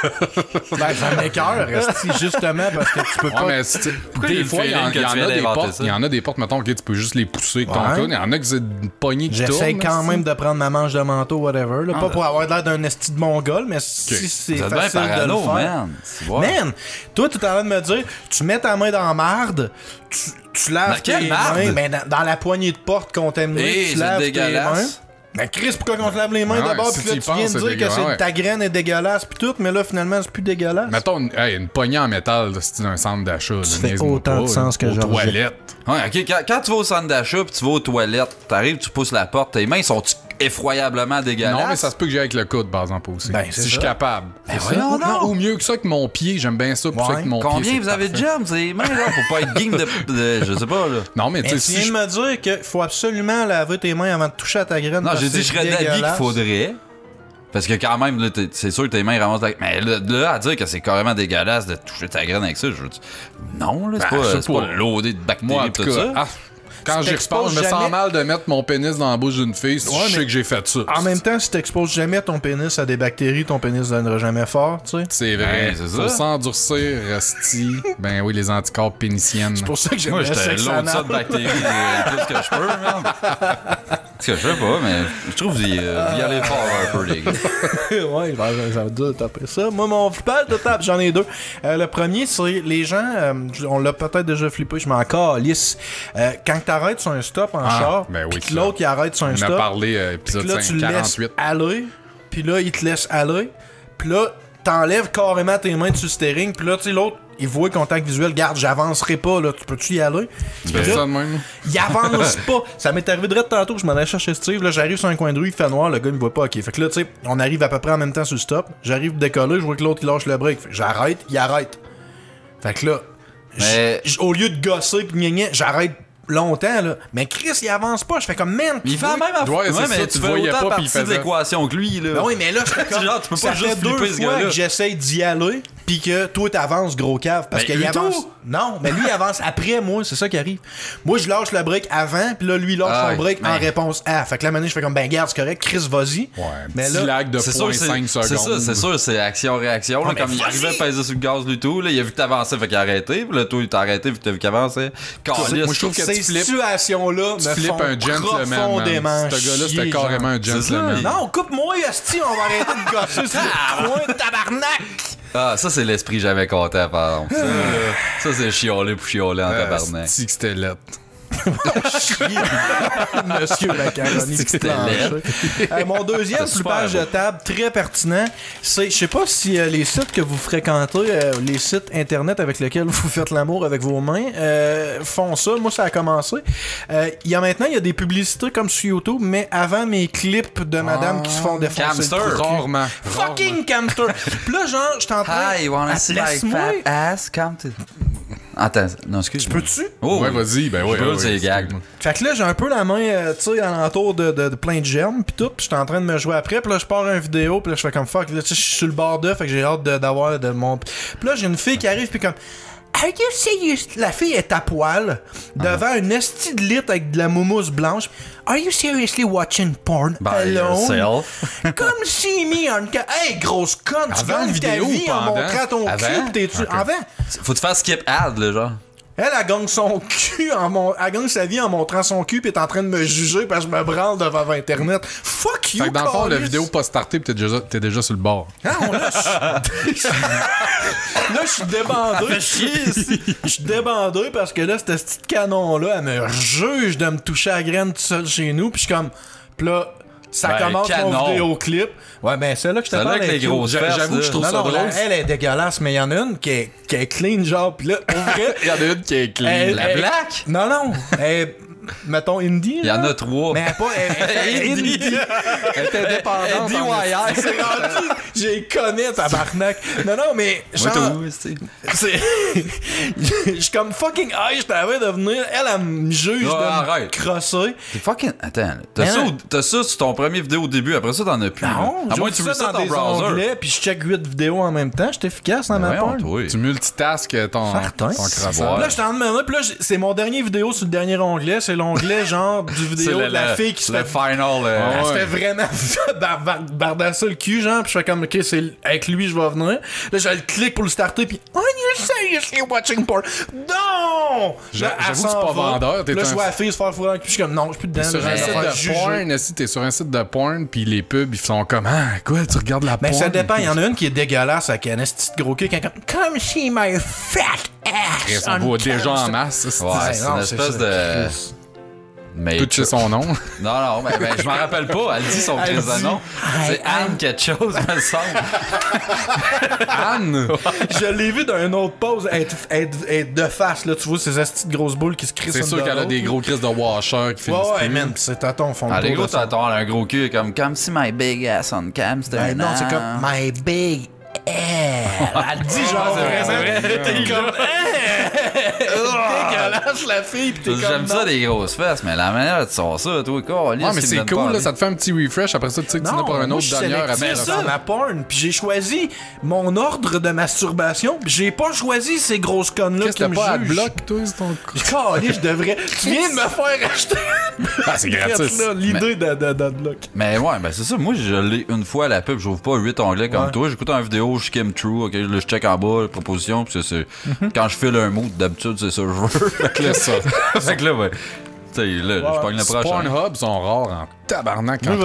Ben, ça m'écoeure, esti, justement, parce que tu peux Ouais, pas. mais c'est- il y a des une fois, il y, feeling que il y tu en viens a des d'inventer portes, ça? il y en a des portes, mettons, que tu peux juste les pousser avec ton Ouais. coude. Il y en a que c'est une poignée qui tourne. J'essaie quand esti. même de prendre ma manche de manteau, whatever. Là, pas pour avoir l'air d'un esti de mongol, mais si c'est Ça devient facile de le parano, faire. man. C'est vrai. Man, toi, tu es en train de me dire, tu mets ta main dans la marde, tu laves Dans quelle tes marde? mains, mais dans la poignée de porte contaminée, Hey, tu c'est laves tes mains. dégueulasse. Mais Chris, pourquoi qu'on te lave les mains Ouais, d'abord, si puis là, tu y tu viens penses, de c'est dire que dégueulasse, ouais. ta graine est dégueulasse, puis tout, mais là, finalement, c'est plus dégueulasse. Mettons, une poignée en métal, c'est un centre d'achat. là, fais niaise-moi autant pas, de sens que aux Georges. toilettes. Ouais, ok, quand tu vas au centre d'achat pis tu vas aux toilettes, t'arrives, tu pousses la porte, tes mains sont effroyablement dégueulasses. Non, mais ça se peut que j'aille avec le coude, par exemple, aussi. Ben, si c'est je suis ça. capable. Ben C'est voyons ça. donc. Ou mieux que ça que mon pied. J'aime bien ça pour ça Ouais. que mon pied. Combien c'est vous avez de parfait. germes, ces mains, là, pour pas être game de je sais pas, là. Non, mais Mais tu tu sais, viens si de je... me dire qu'il faut absolument laver tes mains avant de toucher à ta graine. Non, parce j'ai que dit, je c'est serais d'avis qu'il dégueulasse. faudrait. Parce que quand même, là, c'est sûr que tes mains ramassent la... Mais là, à dire que c'est carrément dégueulasse de toucher ta graine avec ça, je veux dire... Non, là, c'est Ben, je sais pas pas. loadé de Moi, en bactéries tout pis tout cas, ça. ah, Quand j'y repense, je me sens mal de mettre mon pénis dans la bouche d'une fille si je sais que j'ai fait ça. En même temps, si t'exposes jamais ton pénis à des bactéries, ton pénis ne donnera jamais fort, tu sais. C'est vrai. c'est Faut ça. s'endurcir, resti. Ben oui, les anticorps pénitiennes. C'est pour ça que j'aime Moi, le j'étais sexe l'autre anal. ça de bactéries le plus que je peux, man. Ce que je sais pas, mais je trouve que vous y allez fort un peu, les gars. Ouais, ça veut dire taper ça. Moi, mon flippage de table, j'en ai deux. Le premier, c'est les gens, on l'a peut-être déjà flippé, je m'en calisse. Quand t'arrêtes sur un stop en char, ben oui, pis que l'autre, il arrête sur un On stop. a parlé, Puis épisode là, tu 5, le laisses 48. aller, puis là, il te laisse aller, puis là, t'enlèves carrément tes mains sur le steering, puis là, tu sais, l'autre, il voit le contact visuel, garde, j'avancerai pas, là, tu peux-tu y aller? Tu Puis fais là, ça de même? il avance pas. Ça m'est arrivé direct tantôt, je m'en allais chercher Steve, là, j'arrive sur un coin de rue, il fait noir, le gars, il me voit pas, ok. Fait que là, tu sais, on arrive à peu près en même temps sur le stop, j'arrive décoller, je vois que l'autre, il lâche le break. Fait que j'arrête, il arrête. Fait que là, Mais- au lieu de gosser pis gna, j'arrête longtemps, là. Mais Chris, il avance pas, je fais comme, man, Il fait la même affaire. Ouais, c'est ça, mais tu tu fais voyais autant pas, puis il partie de faisait. l'équation que lui, là. Ben oui, mais là, je fais comme, Genre, tu peux pas ça juste fait deux flipper ce fois gars-là. que j'essaye d'y aller, pis que toi t'avances, gros cave, parce Ben, qu'il lui avance. tout. Non, mais lui il avance après moi, c'est ça qui arrive. Moi je lâche le break avant, puis là lui il lâche Ah, son break en mais- réponse à. Fait que là maintenant je fais comme ben garde, c'est correct, Chris vas-y. Ouais, mais petit là, lag de C'est sûr, 0.5 secondes. c'est ça, c'est sûr, c'est action-réaction. là, mais Comme il vas-y! arrivait à peser sur le gaz du tout, là, il a vu que t'avançais, fait qu'il a arrêté. Puis là, toi, il t'a arrêté, vu que t'as vu qu'il avançait. Caliste. Moi, je trouve que ces tu flippes. situations-là Tu me flippes font un gentleman, profondément man. Ce gars-là, c'était chier, carrément genre. un gentleman. ça. Non, coupe-moi, esti, on va arrêter de gosser sur le coin, tabarnak! Ah, ça, c'est l'esprit jamais content, par exemple. Ça, c'est chialer pour chialer en tabarnak. C'est que c'était lettre. Monsieur Macaroni C'est que c'était plancher. Mon deuxième C'était flippage super de table, très pertinent, c'est, je sais pas si les sites que vous fréquentez, les sites internet avec lesquels vous faites l'amour avec vos mains, font ça. Moi, ça a commencé. Il y a des publicités comme sur YouTube, mais avant mes clips de madame qui se font défoncer Camster. le cul. Rarement. Fucking camster. Puis là, genre, je suis en train... Hi, you wanna see my Laisse-moi. fat ass? Come to... Attends, non, excuse. Peux-tu? Oh, Ouais, oui. vas-y, ben ouais. Je brûle ouais, ses ouais, gags. excuse-moi. Fait que là, j'ai un peu la main, tu sais, alentour de plein de germes, pis tout, pis j'étais en train de me jouer après, pis là, je pars une vidéo, pis là, je fais comme fuck, là, tu sais, je suis sur le bord d'eux, fait que j'ai hâte d'avoir de mon... Pis là, j'ai une fille qui arrive, pis comme... Are you serious? La fille est à poil, devant une esti de litre avec de la moumouse blanche. Are you seriously watching porn By alone? yourself. Come see me on... Hey, grosse conne, tu Avant gagnes la vidéo ta vie ou en pendant? montrant ton Avant? cul, pis t'es-tu... Ok. Avant? Faut te faire skip ad, là, genre. Elle gagne son cul elle gagne sa vie en montrant son cul pis est en train de me juger parce que je me branle devant Internet. Fuck you, Fait que dans le fond, la câlisse. vidéo pas startée pis t'es déjà sur le bord. Non, là, je suis débandé. Je suis débandé parce que là, cette petite canon-là, elle me juge de me toucher à la graine tout seul chez nous. Puis je suis comme... Pis là, ça Ben, commence mon canon. vidéoclip. Ouais, ben c'est là que je te Celle-là parle. avec les elle est grosses cute. fesses, J'avoue que je trouve Non, ça non, drôle. elle est dégueulasse, mais il y en a une qui est clean, genre. Pis là, pour vrai... Il y en a une qui est clean. Elle- La black? Non, non. Mettons indie. Il y en là. a 3. Mais elle est pas. Elle Indie. Elle était dépendante. DIY. C'est rendu. J'ai connais, tabarnak. Non, non, mais. Moi, Genre, tout, c'est... c'est. Je suis comme fucking high, je t'avais de venir. Elle me juge Ouais, de me arrête. crosser. T'es fucking... Attends, là. Mais T'as ça sur ton premier vidéo au début, après ça, t'en as plus. Non, là. À moins j'ouvre que tu veux ça ça dans ton des browser. onglets, puis je check 8 vidéos en même temps. Je suis efficace dans ma part. Voyons, toi. Tu multitasques ton Certain. crasseur. Là, je t'en demande, puis là, c'est mon dernier vidéo sur le dernier onglet. C'est l'onglet, genre, du vidéo de la fille qui se le fait. final. Elle se Ouais. fait vraiment bardasser le cul, genre, pis je fais comme, ok, c'est avec lui, je vais venir. Là, je le clique pour le starter, pis are you seriously watching porn? Non! Là, elle J'avoue que c'est s'en pas va. vendeur, t'es Là, un- je vois la fille se faire fourrer, puis je suis comme, non, je suis plus dedans. Sur là, un je vais site me faire de juger. porn, si t'es sur un site de porn, puis les pubs, ils sont comme, ah, quoi, tu regardes la Mais porn? ça dépend, il y en a une qui est dégueulasse avec un esti de gros cul, qui est comme, come see my fat ass. On on voit déjà en camera. masse. ça, Ouais, c'est- c'est non, une c'est espèce ça. de... Chris. Mais Tout chez son nom. Non, mais je m'en rappelle pas. Elle dit son Elle crise de dit, nom. C'est Hey, Anne quelque chose, me semble. Anne! Je l'ai vu dans une autre pause être de face, là, tu vois, ces esti de grosses boules qui se crissent. C'est sûr qu'elle a des gros crises de washer qui Ouais, finissent ouais, plus. man, pis c'est à ton fond de Ah, les tour gros de son- tatons, elle a un gros cul comme si my big ass on cam, c'était Ben non, c'est comme my big ass. Elle dit genre c'est vrai. T'es comme dégueulasse, la fille, pis t'es comme... J'aime ça, des grosses fesses, mais la manière tu sors ça, toi, quoi. Ouais, mais c'est cool, là, ça te fait un petit refresh. Après ça, tu sais que tu n'as pas un autre demi-heure à faire ça. Ma porn, puis j'ai choisi mon ordre de masturbation, puis j'ai pas choisi ces grosses connes-là qui me jugent. Qu'est-ce que t'as pas Adblock, toi, c'est ton coup? Je devrais... Tu viens de me faire acheter... Ah, c'est gratis. L'idée d'Adblock. Mais ouais, ben c'est ça. Moi, je l'ai une fois à la pub, j'ouvre pas 8 onglets comme toi. J'écoute une vidéo, je skim true, ok, je check en bas, proposition, puis c'est... Quand je file un mood, d'habitude, c'est ça que je veux. Fait que là, ça. Fait que là, ouais. Tu sais, là, je pogne le prochain. Pornhub sont rares en tabarnak quand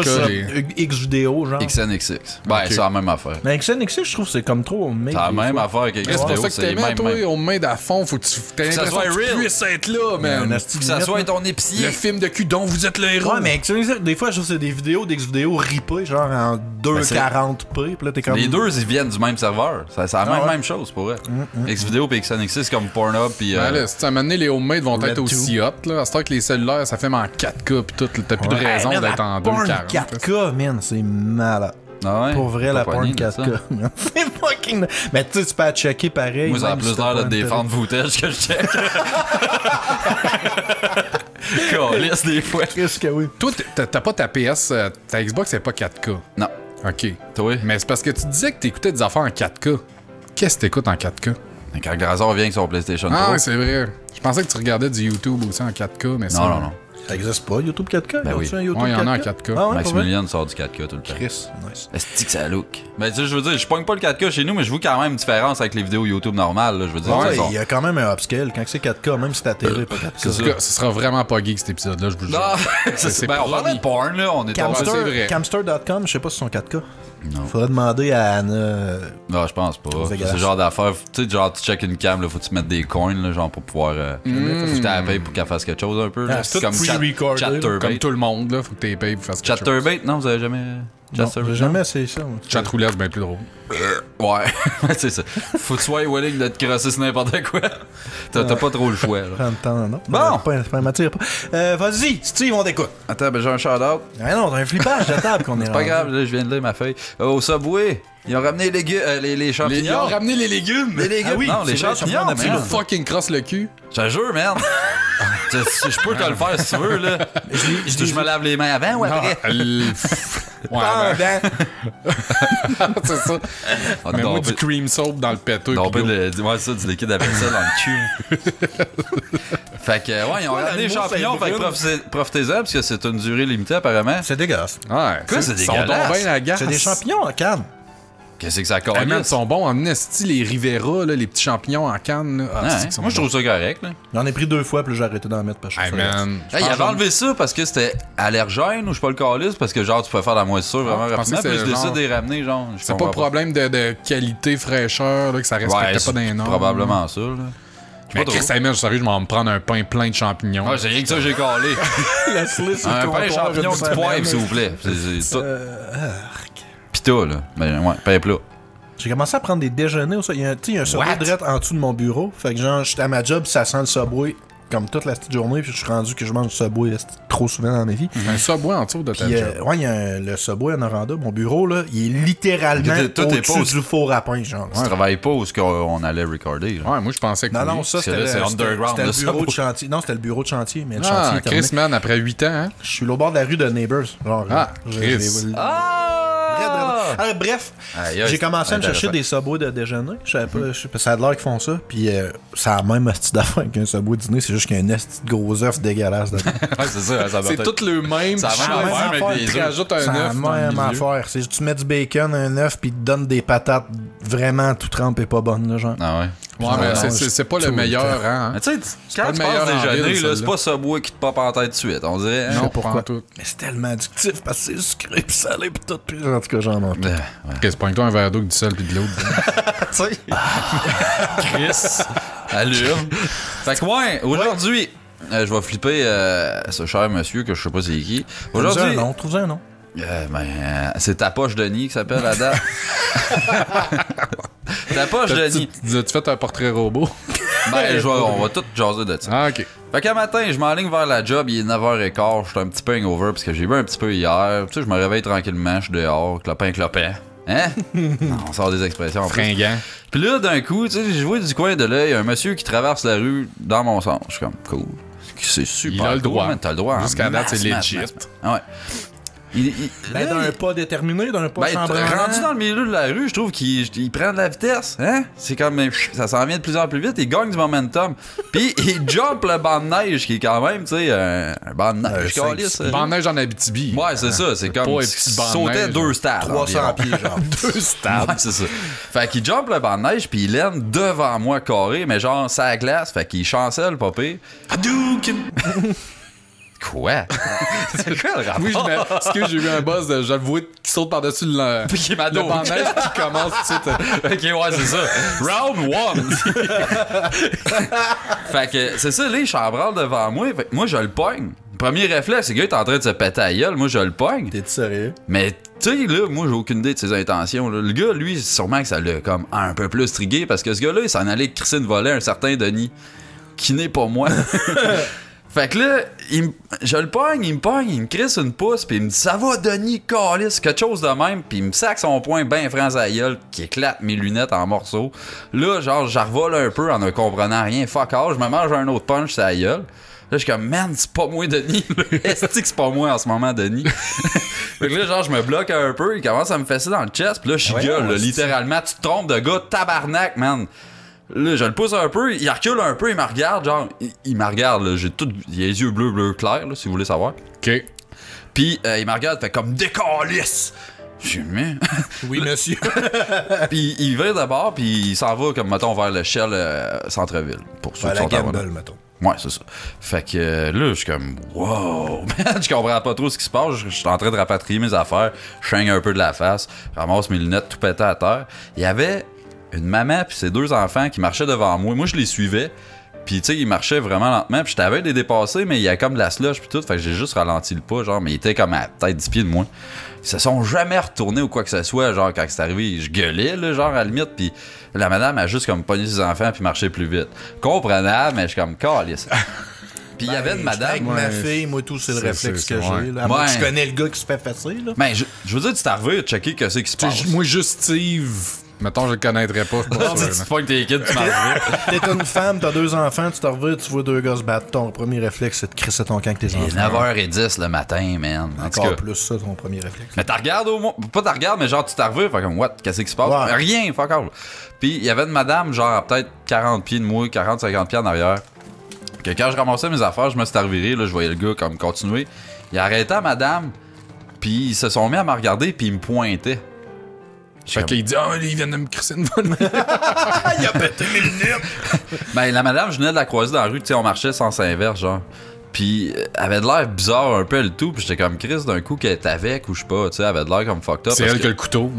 X vidéo, genre. XNXX. Ben, c'est la même affaire. Mais XNXX, je trouve que c'est comme trop homemade. C'est la même affaire que C'est pour ça que t'aimais, toi, homemade à fond. Faut que tu l'impression que tu puisses être là, man. Que ça soit ton épicier. Le film de cul dont vous êtes le héros. Ouais, mais XNXX, des fois, je trouve que c'est des vidéos d'X vidéo ripées, genre en 240p. Puis là, t'es comme... Les deux, ils viennent du même serveur. C'est la même chose pour eux. Xvideo et XNXX, c'est comme Pornhub. Puis. Là, si tu as amené les homemade vont être aussi hot, là. À ce temps que les cellulaires, ça fait en 4K, pis tout. T'as plus de raison d'être en 240. 4K, man, c'est malade. Ah ouais? Pour vrai, la porn 4K. C'est fucking... Mais tu sais, tu peux la checker pareil. Moi, ça a plus l'air de défendre footage que je check. Calisse des fois. Qu'est-ce que oui? Toi, t'as pas ta PS, ta Xbox, c'est pas 4K. Non. OK. Toi? Mais c'est parce que tu disais que t'écoutais des affaires en 4K. Qu'est-ce que t'écoutes en 4K? Quand Grazor vient avec son PlayStation 3. Ah oui, c'est vrai. Je pensais que tu regardais du YouTube aussi en 4K, mais non. Ça existe pas, YouTube 4K? Ben oui. Un YouTube il y en a en 4K? 4K. Ah ouais, Maximilian sort du 4K tout le temps. Chris, nice. Est-ce que ça look? Ben, tu sais, je veux dire, je pogne pas le 4K chez nous, mais je vois quand même une différence avec les vidéos YouTube normales, là, je veux dire. Ouais, il y a quand même un upscale. Quand c'est 4K, même si ta télé est pas 4K. En tout cas, ce sera vraiment pas geek cet épisode-là, je vous le jure. Non, c'est ben, on parlait de porn, là, on est tombé. c'est vrai. Camster.com, je sais pas si c'est son 4K. Non. Faudrait demander à Anna. Non, je pense pas. C'est le genre d'affaire. Tu sais, genre, tu check une cam, là, faut que tu mettes des coins, là, genre, pour pouvoir. Faut que tu la payes pour qu'elle fasse quelque chose un peu. Là. C'est comme Comme tout le monde, là, faut que tu les payes pour faire quelque chose. Chatterbait, non, vous avez jamais. Non, j'ai jamais essayé ça. Chatroulette, c'est bien plus drôle. Ouais, c'est ça. Faut que tu sois willing de te crosser sur n'importe quoi. T'as pas trop le choix, là. Prends le temps, non? Bon! Ça m'attire pas. Vas-y, Steve, on t'écoute. Attends, ben j'ai un shout-out. Ah non, t'as un flippage de table qu'on est C'est pas grave, là, je viens de lire ma feuille. Au Subway, ils ont ramené les champignons. Ils ont ramené les légumes. Les légumes, Ah oui, non, les c'est vrai, champignons, Tu man. nous fucking crosse le cul. Je te jure, merde. Je peux te le faire si tu veux, là. Je me lave les mains avant ou après? Ouais, c'est ça. Mais moi, du cream soap dans le péteux. Ouais, ça, du liquide avec ça dans le cul. Fait que, ouais, ils ont ramené les champignons, fait que profitez-en, parce que c'est une durée limitée, apparemment. C'est dégueulasse. Ouais, quoi, c'est dégueulasse? C'est des champignons en canne. Qu'est-ce que ça Hey, man, colle? ils sont bons en esti, les Rivera, là, les petits champignons en canne. Là. Moi, je trouve ça correct, là. J'en ai pris 2 fois, puis j'ai arrêté d'en mettre parce que Hey, man. Il avait enlevé ça parce que c'était allergène ou je sais pas le calice, parce que genre tu pouvais faire la moisissure vraiment rapidement, puis je décide de les ramener, genre. C'est pas problème de qualité, fraîcheur, là, que ça respectait pas d'un nom. Probablement ça, là. Mais Chris, sérieux, je m'en me prendre un pain plein de champignons. Ah, c'est rien que ça, j'ai calé. Un pain champignon du poivre, s'il vous plaît. C'est tout. Pis tout, là. Ben, ouais, pain plat. J'ai commencé à prendre des déjeuners au Subway. Il y a un Subway direct en dessous de mon bureau. Fait que genre, j'étais à ma job, ça sent le Subway comme toute la petite journée, puis je suis rendu que je mange le Subway trop souvent dans ma vie. Un Subway en dessous de ta job. Ouais, il y a le Subway à Noranda, mon bureau, là, il est littéralement au-dessus du four à pain, genre. Tu travailles pas où on allait recorder, là. Ouais, moi je pensais que Non, ça c'était le bureau de chantier. Non, c'était le bureau de chantier, mais le chantier est terminé. Chris, man, après 8 ans, hein? Je suis au bord de la rue de Neighbors. Genre, Chris. Bref, j'ai commencé à me chercher des Subway de déjeuner. Je savais pas, ça a l'air qu'ils font ça. Puis ça a la même astuce d'affaire qu'un Subway dîner, c'est juste qu'il y a un esti de gros œuf dégueulasse dedans. Ouais, c'est ça. C'est tout le même. Ça a même affaire avec tu rajoutes un œuf. C'est la même affaire. C'est juste tu mets du bacon, un œuf, puis tu donnes des patates vraiment tout trempées pas bonnes, là, genre. Ah ouais. Ouais, mais c'est pas le meilleur, hein? Mais tu sais, quand tu passes déjeuner, là, c'est pas Subway qui te pop en tête tout de suite, on dirait. Non, pourquoi tout. Mais c'est tellement addictif parce que c'est sucré pis salé pis tout. Pis en tout cas, j'en manque. Qu'est-ce que toi un verre d'eau avec du sel pis de l'eau? Tu sais. Chris. Allume. Fait que, ouais, aujourd'hui, je vais flipper ce cher monsieur que je sais pas c'est qui. Aujourd'hui. Trouve-en un nom. C'est ta poche Denis qui s'appelle la date. Ta poche Denis. Tu fais un portrait robot? On va tout jaser de ça. Ah, ok. Fait qu'un matin, je m'enligne vers la job, il est 9h15, je suis un petit peu hangover parce que j'ai bu un petit peu hier. Tu sais, je me réveille tranquillement, je suis dehors, clopin. Hein? Non, on sort des expressions en plus. Fringant. Puis là, d'un coup, tu sais, j'ai joué du coin de l'œil un monsieur qui traverse la rue dans mon sens. Je suis comme, cool. C'est super. Il a le cool, droit. man. T'as le droit. Jusqu'à date, c'est legit. Ouais. Ben, d'un pas déterminé, d'un pas chambranlant. Rendu dans le milieu de la rue, je trouve qu'il prend de la vitesse. Hein? C'est comme, ça s'en vient de plus en plus vite. Il gagne du momentum. Puis il jump le banc de neige qui est quand même, tu sais, un banc de neige. Banc de neige en Abitibi. Ouais, c'est ça. C'est comme sautait 2 stades. 300 pieds, genre. 2 stades. Ouais, c'est ça. Fait qu'il jump le banc de neige, puis il laine devant moi carré, mais genre, ça la glace. Fait qu'il chancelle, pas pire. Hadouken! Quoi? C'est quoi le rapport? Oui, parce que j'ai vu un boss de Jean-Louis qui saute par-dessus le banc de neige qui commence tout de suite. Ok, ouais, c'est ça. Round 1! Fait que c'est ça, là, il chambranle devant moi. Fait que moi, je le pogne. Premier réflexe, c'est que le gars est en train de se péter à gueule. Moi, je le pogne. T'es-tu sérieux? Mais, tu sais, là, moi, j'ai aucune idée de ses intentions. Là. Le gars, lui, sûrement que ça l'a comme un peu plus trigué parce que ce gars-là, il s'en allait crisser une volée à un certain Denis qui n'est pas moi. Fait que là, je le pogne, il me crisse une pouce, puis il me dit ça va, Denis, calice, quelque chose de même, puis il me sac son poing ben franc à la gueule, qui éclate mes lunettes en morceaux. Là, genre, j'arvole un peu en ne comprenant rien, fuck all, je me mange un autre punch sur la gueule. Là, je suis comme, man, c'est pas moi, Denis. Est-ce que c'est pas moi en ce moment, Denis? Fait que là, genre, je me bloque un peu, il commence à me fesser dans le chest, puis là, je gueule, là, littéralement, tu te trompes de gars, tabarnak, man. Là, je le pousse un peu, il recule un peu, il me regarde, genre, il me regarde, là, j'ai tout, il a les yeux bleu clair, là, si vous voulez savoir. OK. Puis, il me regarde, fait comme décalisse. Je suis mais. Oui, monsieur. Puis, il va d'abord, puis il s'en va, comme, mettons, vers le Shell centre-ville. Pour ceux qui la sont gamble, mettons. Ouais, c'est ça. Fait que là, je suis comme, wow, man, je comprends pas trop ce qui se passe. Je suis en train de rapatrier mes affaires, je chaigne un peu de la face, je ramasse mes lunettes tout pété à terre. Il y avait une maman puis ses 2 enfants qui marchaient devant moi. Moi, je les suivais. Puis, tu sais, ils marchaient vraiment lentement. Puis, je t'avais de les dépasser, mais il y a comme de la slush puis tout. Fait que j'ai juste ralenti le pas, genre, mais ils étaient comme à peut-être 10 pieds de moi. Ils se sont jamais retournés ou quoi que ce soit. Genre, quand c'est arrivé, je gueulais, là, genre, à la limite. Puis, la madame a juste comme pogné ses enfants puis marché plus vite. Comprenable, mais je suis comme, calisse. Puis il y avait une madame. Avec ma fille, moi, tout, c'est le réflexe que j'ai. Là. Ouais. Je connais le gars qui se fait fesser, là. Ben, je veux dire, tu t'arrives à checker que c'est qui se passe. Moi, juste Steve, mettons, je le connaîtrais pas. Tu pognes tes kids, tu marches vite. T'es une femme, t'as 2 enfants, tu te reviens, tu vois 2 gars se battre. Ton premier réflexe, c'est de crisser ton camp avec tes enfants. Il est 9h10 le matin, man. En tout Encore cas. plus ça, ton premier réflexe. Mais t'as regardé au moins. Pas t'as regardé, mais genre, tu t'arrives, fait comme, what, qu'est-ce qui se passe? Ouais. Rien, fuck all. Puis il y avait une madame, genre, à peut-être 40 pieds de moi, 40-50 pieds en arrière. Que quand je ramassais mes affaires, je me suis reviré, là, je voyais le gars comme continuer. Il arrêtait à madame, puis ils se sont mis à me regarder, puis ils me pointaient. Fait qu'il dit, ah, il vient de me crisser une volée. Il a pété mes lunettes! Ben, la madame, je venais de la croiser dans la rue, tu sais, on marchait sans inverse, genre. Puis, elle avait de l'air bizarre un peu, le tout. Puis, j'étais comme Chris d'un coup qu'elle était avec ou je sais pas, tu sais, elle avait de l'air comme fucked up. C'est elle qui a le couteau.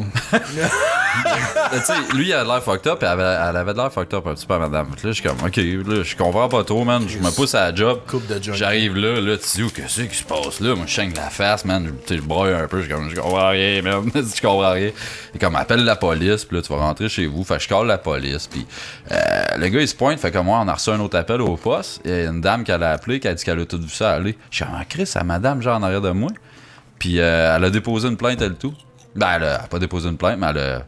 Tu sais, lui, il avait de l'air fucked up, et elle avait de l'air fucked up un petit peu à madame. Là, je suis comme, ok, là, je comprends pas trop, man. Je me pousse à la job. Coupe de junkie. J'arrive là, tu dis, où qu'est-ce qui se passe là? Moi, je chaigne la face, man. Tu sais, je broye un peu. Je comprends rien, man. Je comprends rien. Et comme, appelle la police, puis là, tu vas rentrer chez vous. Fait que je call la police, puis le gars, il se pointe. Fait que moi, on a reçu un autre appel au poste. Il y a une dame qui a appelé, qui a dit qu'elle a tout vu ça aller. Je suis comme, Chris, c'est madame, genre, en arrière de moi. Puis elle a déposé une plainte, elle tout. Ben, elle a pas déposé une plainte, mais elle a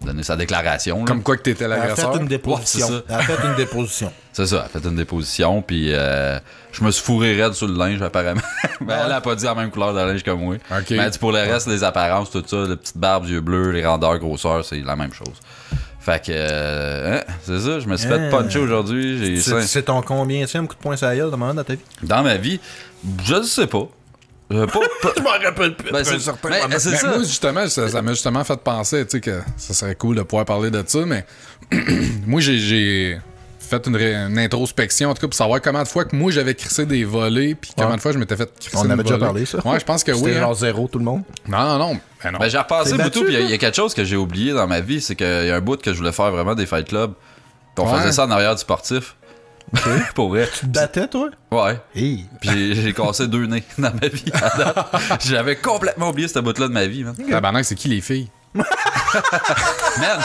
donné sa déclaration. Là. Comme quoi que t'étais Elle a l'agresseur. fait une déposition. Ouais, elle a fait une déposition. C'est ça, elle a fait une déposition, puis je me suis fourré raide sur le linge, apparemment. Ben, elle a pas dit la même couleur de linge que moi. Okay. Mais pour le reste, les apparences, tout ça, les petites barbes, yeux bleus, les rondeurs, grosseur, c'est la même chose. Fait que, c'est ça, je me suis fait puncher aujourd'hui. C'est ton combienième coup de poing sur la gueule, demande dans ta vie? Dans ma vie, je ne sais pas. Je m'en rappelle plus. Ben, c'est ça. Moi, justement, ça m'a justement fait penser, tu sais, que ça serait cool de pouvoir parler de ça, mais moi, j'ai fait une introspection, en tout cas, pour savoir comment de fois que moi, j'avais crissé des volets, puis combien de fois je m'étais fait crisser On une avait déjà volée. parlé, ça. Ouais, je pense que oui. C'était hein. genre 0, tout le monde. Non. Ben, j'ai repassé T'es beaucoup, battu, puis il y a quelque chose que j'ai oublié dans ma vie, c'est qu'il y a un bout que je voulais faire vraiment des fight clubs. Puis on faisait ça en arrière du sportif. Pour vrai. Tu te battais, toi? Ouais. Hey. Puis j'ai cassé 2 nez dans ma vie. J'avais complètement oublié cette bout-là de ma vie, man. Tabarnak, c'est qui les filles? Man,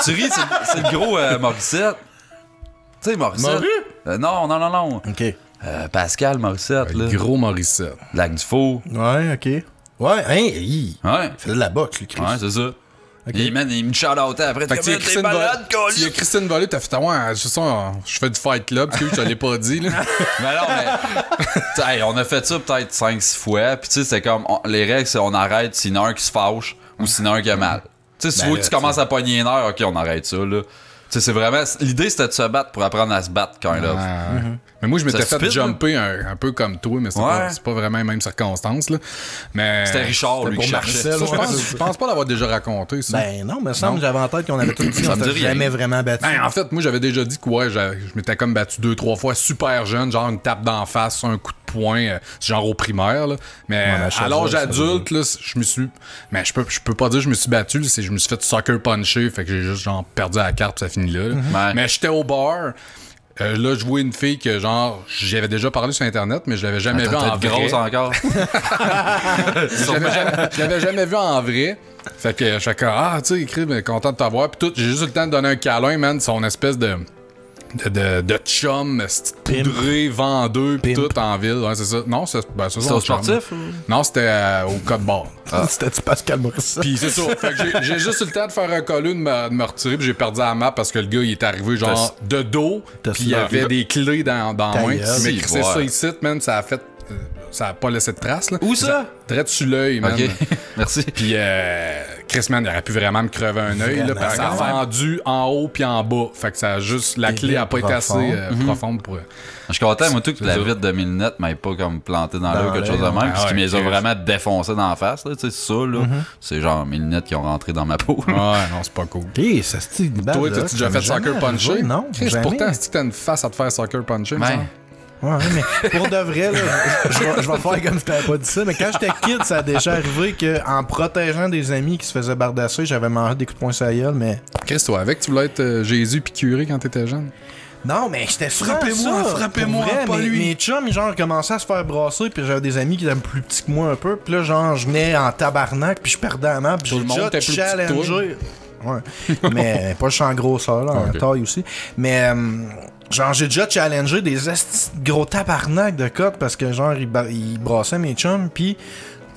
tu ris, c'est le gros Morissette. Tu sais, Morissette. Non. OK. Pascal Morissette, là. Le gros Morissette. Lac du Faux. Ouais, OK. Ouais, hein? Ouais. Il faisait de la boxe, lui, Chris. Ouais, c'est ça. Il me shout-outait après. Fait que T'es malade, il y a Christine Volé, t'as fait, ouais, je fais du Fight Club, que je te l'ai pas dit, là. Mais non, mais. Hey, on a fait ça peut-être 5-6 fois. Puis tu sais, c'est comme. Les règles, c'est on arrête s'il y en a un qui se fâche ou s'il y en a un qui a mal. Tu sais, si tu vois que tu commences à pogner une heure, ok, on arrête ça, là. Tu sais, c'est vraiment. L'idée, c'était de se battre pour apprendre à se battre quand là. Mais moi, je m'étais fait stupide, jumper un peu comme toi, mais c'est pas vraiment les mêmes circonstances, là. Mais. C'était Richard, lui, qui cherchait. Marcel, Je pense pas l'avoir déjà raconté, ça. Ben non, mais ça me semble j'avais en tête qu'on avait tout dit qu'on s'était jamais vraiment battu. Ben, en fait, moi, j'avais déjà dit que ouais, je m'étais comme battu 2-3 fois super jeune, genre une tape d'en face, un coup de poing, genre au primaire, là. Mais à l'âge adulte, là, je me suis. Mais je peux pas dire que je me suis battu, là, je me suis fait sucker puncher, fait que j'ai juste genre perdu la carte, ça finit là. Mais j'étais au bar. Là, je vois une fille que, genre, j'avais déjà parlé sur Internet, mais je l'avais jamais vue en vrai. Grosse encore. Je l'avais jamais vue en vrai. Fait que je fais comme, ah, tu sais, écrit, mais content de t'avoir. Puis tout, j'ai juste eu le temps de donner un câlin, man. Son espèce de chum, poudré, vendeux, pis tout en ville. Ouais, c'est ça. Non, c'est au sportif? Non, c'était au code barre. C'était-tu Pascal Morissette? Pis c'est ça. Fait que j'ai juste eu le temps de faire un colleux, de me retirer, pis j'ai perdu la map parce que le gars, il est arrivé genre de dos, pis il y avait des clés dans la main. Mais c'est ça ici, man, ça a fait. Ça a pas laissé de traces, là. Où ça? Direct sur l'œil, man. OK. Merci. Puis Chris, man, il aurait pu vraiment me crever un œil, là, parce que ça a fendu en haut puis en bas. Fait que ça a juste... La clé a pas été assez profonde pour... Je suis content, moi, tout que la vitre de 1000 lunettes m'ait pas comme planté dans l'œil ou quelque chose de même. Puis qu'ils me les ont vraiment défoncé dans la face, là. Tu sais, ça, là. C'est genre mes lunettes qui ont rentré dans ma peau. Ouais, non, c'est pas cool. Hey, ça se dit. Toi, t'as-tu déjà fait soccer puncher? Non. Chris, pourtant, si t'as une face à te faire soccer puncher, Ouais, mais pour de vrai, là, je vais faire comme si t'avais pas dit ça, mais quand j'étais kid, ça a déjà arrivé qu'en protégeant des amis qui se faisaient bardasser, j'avais mangé des coups de poing sur la gueule, mais... Chris, toi, avec, tu voulais être Jésus puis curé quand t'étais jeune? Non, mais j'étais frappez-moi, pas lui. Mes chums, genre, commençaient à se faire brasser, puis j'avais des amis qui étaient plus petits que moi un peu, puis là, genre, je venais en tabarnak, puis je perdais la map, puis j'ai déjà challengé. Ouais. Mais pas juste en grosseur, là, en taille aussi. Mais genre, j'ai déjà challengé des gros tabarnak de cotes parce que genre, ils brassaient mes chums, puis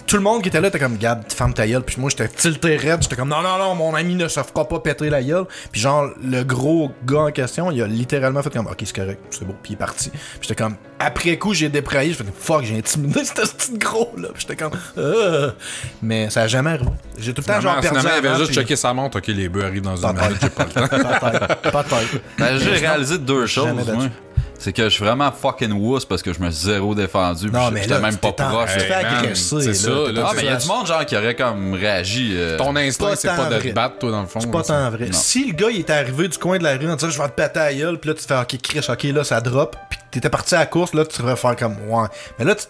tout le monde qui était là était comme, regarde, ferme ta gueule. Puis moi, j'étais tilté raide. J'étais comme, non, mon ami ne se fera pas péter la gueule. Puis genre, le gros gars en question, il a littéralement fait comme, ok, c'est correct, c'est beau. Puis il est parti. Puis j'étais comme, après coup, j'ai dépraillé. Je fais, fuck, j'ai intimidé ce petit gros là. Puis j'étais comme, mais ça a jamais arrivé. J'ai tout le temps, genre, perdu. Il avait juste checké sa montre. Ok, les bœufs arrivent dans une minute, j'ai pas le temps. Peut-être. Ben, j'ai réalisé deux choses, moi. C'est que je suis vraiment fucking wuss parce que je me suis zéro défendu. Non, mais j'étais même pas proche. C'est ça. Ah, mais il y a du monde genre qui aurait comme réagi. Ton instinct, c'est pas de te battre, toi, dans le fond. C'est pas tant vrai. Si le gars il était arrivé du coin de la rue en disant je vais te péter à la gueule, puis là tu te fais ok, Chris, ok, là ça drop, puis t'étais parti à la course, là tu vas faire comme ouais. Mais là tu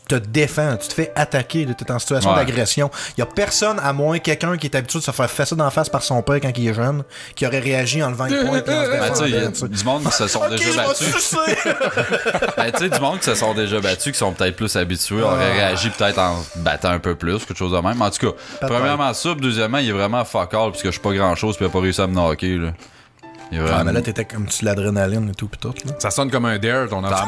te défends, tu te fais attaquer, tu es en situation d'agression. Il y a personne, à moins quelqu'un qui est habitué de se faire fesser d'en face par son père quand il est jeune, qui aurait réagi en levant le poing et en se défendant. Il y a du monde qui se sont déjà battus. Tu sais, du monde qui se sont déjà battus, qui sont peut-être plus habitués, auraient réagi peut-être en se battant un peu plus, quelque chose de même. En tout cas, premièrement ça, puis deuxièmement, il est vraiment fuck all, puisque je suis pas grand-chose, puis il a pas réussi à me knocker, là. Ah, mais là, t'étais comme tu l'adrénaline et tout, pis tout, là. Ça sonne comme un dare, ton enfant.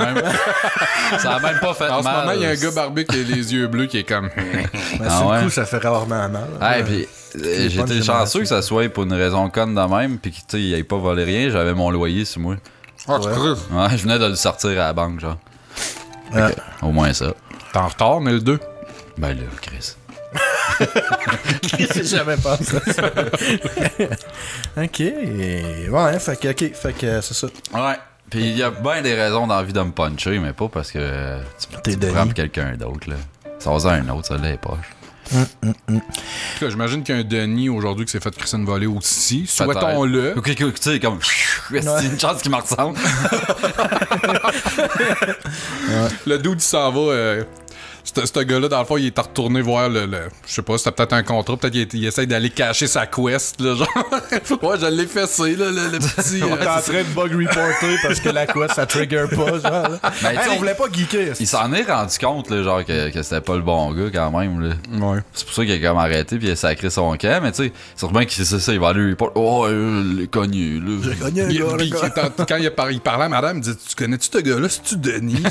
Ça a même pas fait mal. En ce moment, il y a un gars barbu qui a les yeux bleus qui est comme. Sur le coup, ça fait rarement mal. Ouais, pis j'étais chanceux que ça soit pour une raison conne de même, pis qu'il ait pas volé rien. J'avais mon loyer sur moi. Ah, tu crois? Ouais, je venais de le sortir à la banque, genre. Au moins ça. T'es en retard, mais le 2. Ben là, Chris. J'ai jamais pensé à ça. Ok. Ouais, fait que c'est ça. Ouais. Puis il y a bien des raisons d'envie de me puncher, mais pas parce que tu prends quelqu'un d'autre, là. Ça va un autre, ça l'est pas. En tout cas, j'imagine qu'il y a un Denis aujourd'hui qui s'est fait Christine voler aussi. Souhaitons-le. Ok, tu sais, comme. C'est une chance qu'il me ressemble. Le dude, il s'en va. Ce gars-là, dans le fond, il est retourné voir je sais pas, c'était peut-être un contrat, peut-être qu'il essaye d'aller cacher sa quest, là, genre. Ouais, je l'ai fessé, là, le petit. On est en train de bug reporter parce que la quest, ça trigger pas, genre. Ben, on voulait pas geeker. Il s'en est rendu compte, là, genre, que c'était pas le bon gars, quand même, là. Ouais. C'est pour ça qu'il a comme arrêté, puis il a sacré son camp, mais tu sais, sûrement qu'il sait ça, il va aller report. Oh, les cogné, là. J'ai cogné un gars, quand il parlait à madame, il disait, tu connais-tu ce gars-là? C'est-tu Denis?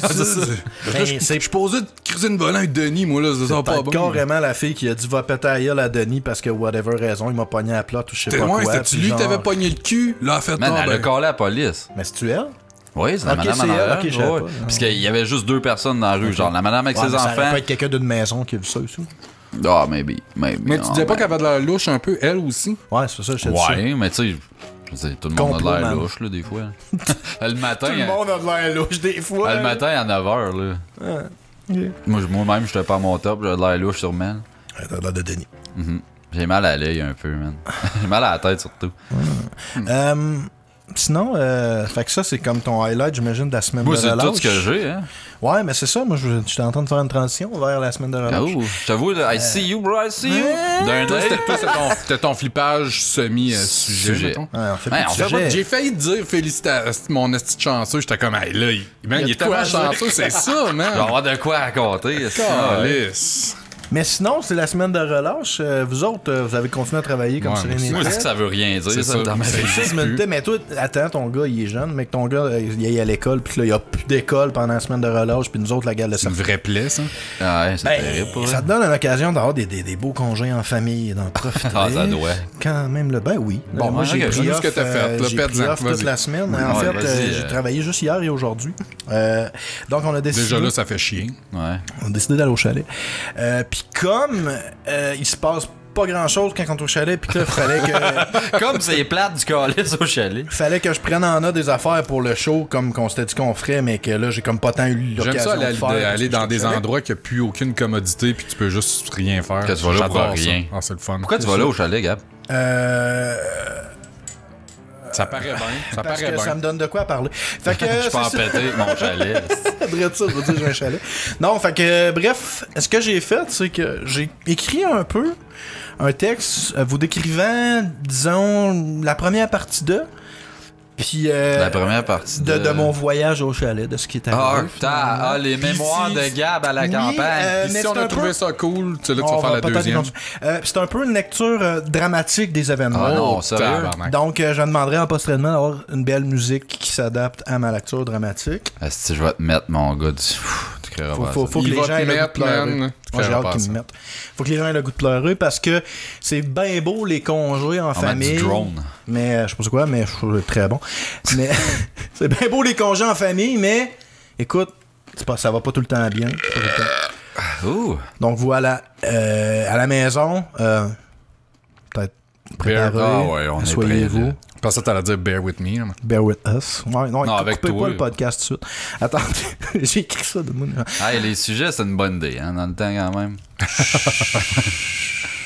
Je suis posé de cuisine volée. volant avec Denis, moi, là, ça sent pas Peut-être bon. carrément la fille qui a dit va péter à gueule à Denis parce que whatever raison, il m'a pogné à la plate ou je sais pas Ouais, quoi. c'était-tu puis lui qui genre- t'avait pogné le cul? Là, en fait, Man, non, elle a ben... collé à la police. Mais c'est-tu elle? Oui, c'est la Ok, madame c'est en elle, arrière. ok, je savais Ouais. pas. Parce qu'il y avait juste 2 personnes dans la rue. Genre, la madame avec ses Ouais, mais ça aurait enfants. pas être quelqu'un d'une maison qui a vu ça aussi. Ah, maybe. Mais tu disais pas qu'elle avait de la louche un peu, elle aussi? Ouais, c'est ça, je te dis ça. Ouais, mais tu sais, je veux dire, tout le monde Complot, a de l'air man. louche, là, des fois. Le matin, Tout le monde a de l'air louche des fois. le matin à 9h, là. Moi-même, j'étais pas à mon top, j'avais de l'air louche sûrement. T'as l'air de Denis. J'ai mal à l'œil un peu, man. J'ai mal à la tête surtout. Sinon, fait que ça, c'est comme ton highlight, j'imagine, de la semaine Moi, de c'est relâche. tout ce que j'ai, hein. Ouais, mais c'est ça, moi, j'étais en train de faire une transition vers la semaine de relâche. Oh, je t'avoue, là, I see you, bro, I see you. D'un Toi, œil. c'était ton flippage semi-sujet, Sujet. mettons. Ouais, on fait Ouais, plus on de fait sujet. J'ai failli te dire félicitations, mon esti de chanceux. J'étais comme, hey, là, il est de quoi à tellement dire. chanceux, c'est ça, Je vais man. avoir de quoi raconter. Calice. Mais sinon, c'est la semaine de relâche. Vous autres, vous avez continué à travailler comme Ouais, si mais rien Moi, n'était. c'est que ça veut rien dire, C'est ça, ça, dans ma c'est vie. ça. Ça, je me disais, mais toi, attends, ton gars, il est jeune, mais que ton gars, il est à l'école, puis là, il n'y a plus d'école pendant la semaine de relâche, puis nous autres, la gale de C'est une ça. vraie plaie, ça. Ah ouais, c'est terrible, pour ça vrai. te donne une occasion d'avoir des beaux congés en famille, d'en profiter. Ah, ça doit. Quand même, ben oui. Bon, moi, j'ai ok, pris dis-nous off, ce que t'as fait, là, j'ai pète-en, pris off toute vas-y. la semaine. En Ouais, fait, vas-y, j'ai travaillé juste hier et aujourd'hui. Donc, on a décidé... Déjà là, ça fait chier. Ouais. On a décidé d'aller au chalet. Puis comme il se passe pas grand-chose quand on est au chalet, puis que fallait que... Comme c'est plate du calice au chalet. Fallait que je prenne en note des affaires pour le show, comme qu'on s'était dit qu'on ferait, mais que là, j'ai comme pas tant eu J'aime l'occasion ça de faire. aller dans des endroits. endroits qu'il n'y a plus aucune commodité puis tu peux juste rien faire. Que tu vas là pour J'adore rien. ça. Ah, c'est le fun. Pourquoi tu vas là au chalet, Gab? Ça paraît bien. Ça Parce paraît que ça bien. me donne de quoi parler. Fait que... Je peux en péter mon chalet. Bref, ça, je veux dire, j'ai un chalet. Non, fait que, bref, ce que j'ai fait, c'est que j'ai écrit un texte vous décrivant, disons, la première partie de... Puis... La première partie de mon voyage au chalet, de ce qui est arrivé. Ah, les mémoires de Gab à la Oui, campagne. Puis mais si on c'est a un trouvé peu- ça cool, tu sais, là, tu On vas faire la peut-être y deuxième. continuer. C'est un peu une lecture dramatique des événements. Ah non, sérieux? Tabarnak. Donc, je demanderais en post-traitement d'avoir une belle musique qui s'adapte à ma lecture dramatique. Si je vais te mettre, mon gars, tu créeras pas Faut Il que les va gens te aient le goût de mettre, pleurer. man. Moi, Tu j'ai feras hâte pas qu'ils ça. me mettent. Faut que les gens aient le goût de pleurer parce que c'est bien beau les congés en On va mettre famille. du drone. Mais, je sais pas c'est quoi, mais je trouve très bon. Mais, c'est bien beau les congés en famille, mais, écoute, ça va pas tout le temps bien. C'est pas tout le temps. Ouh. Donc voilà, à la maison, peut-être préparé, Ah ouais, on est prêt, soyez-vous, là. Je pensais que t'allais dire bear with me. là. bear with us. Ouais, non, avec coupez toi. pas le podcast tout de suite. Attendez, j'ai écrit ça de moi. Ah, et les sujets, c'est une bonne idée, hein, dans le temps quand même.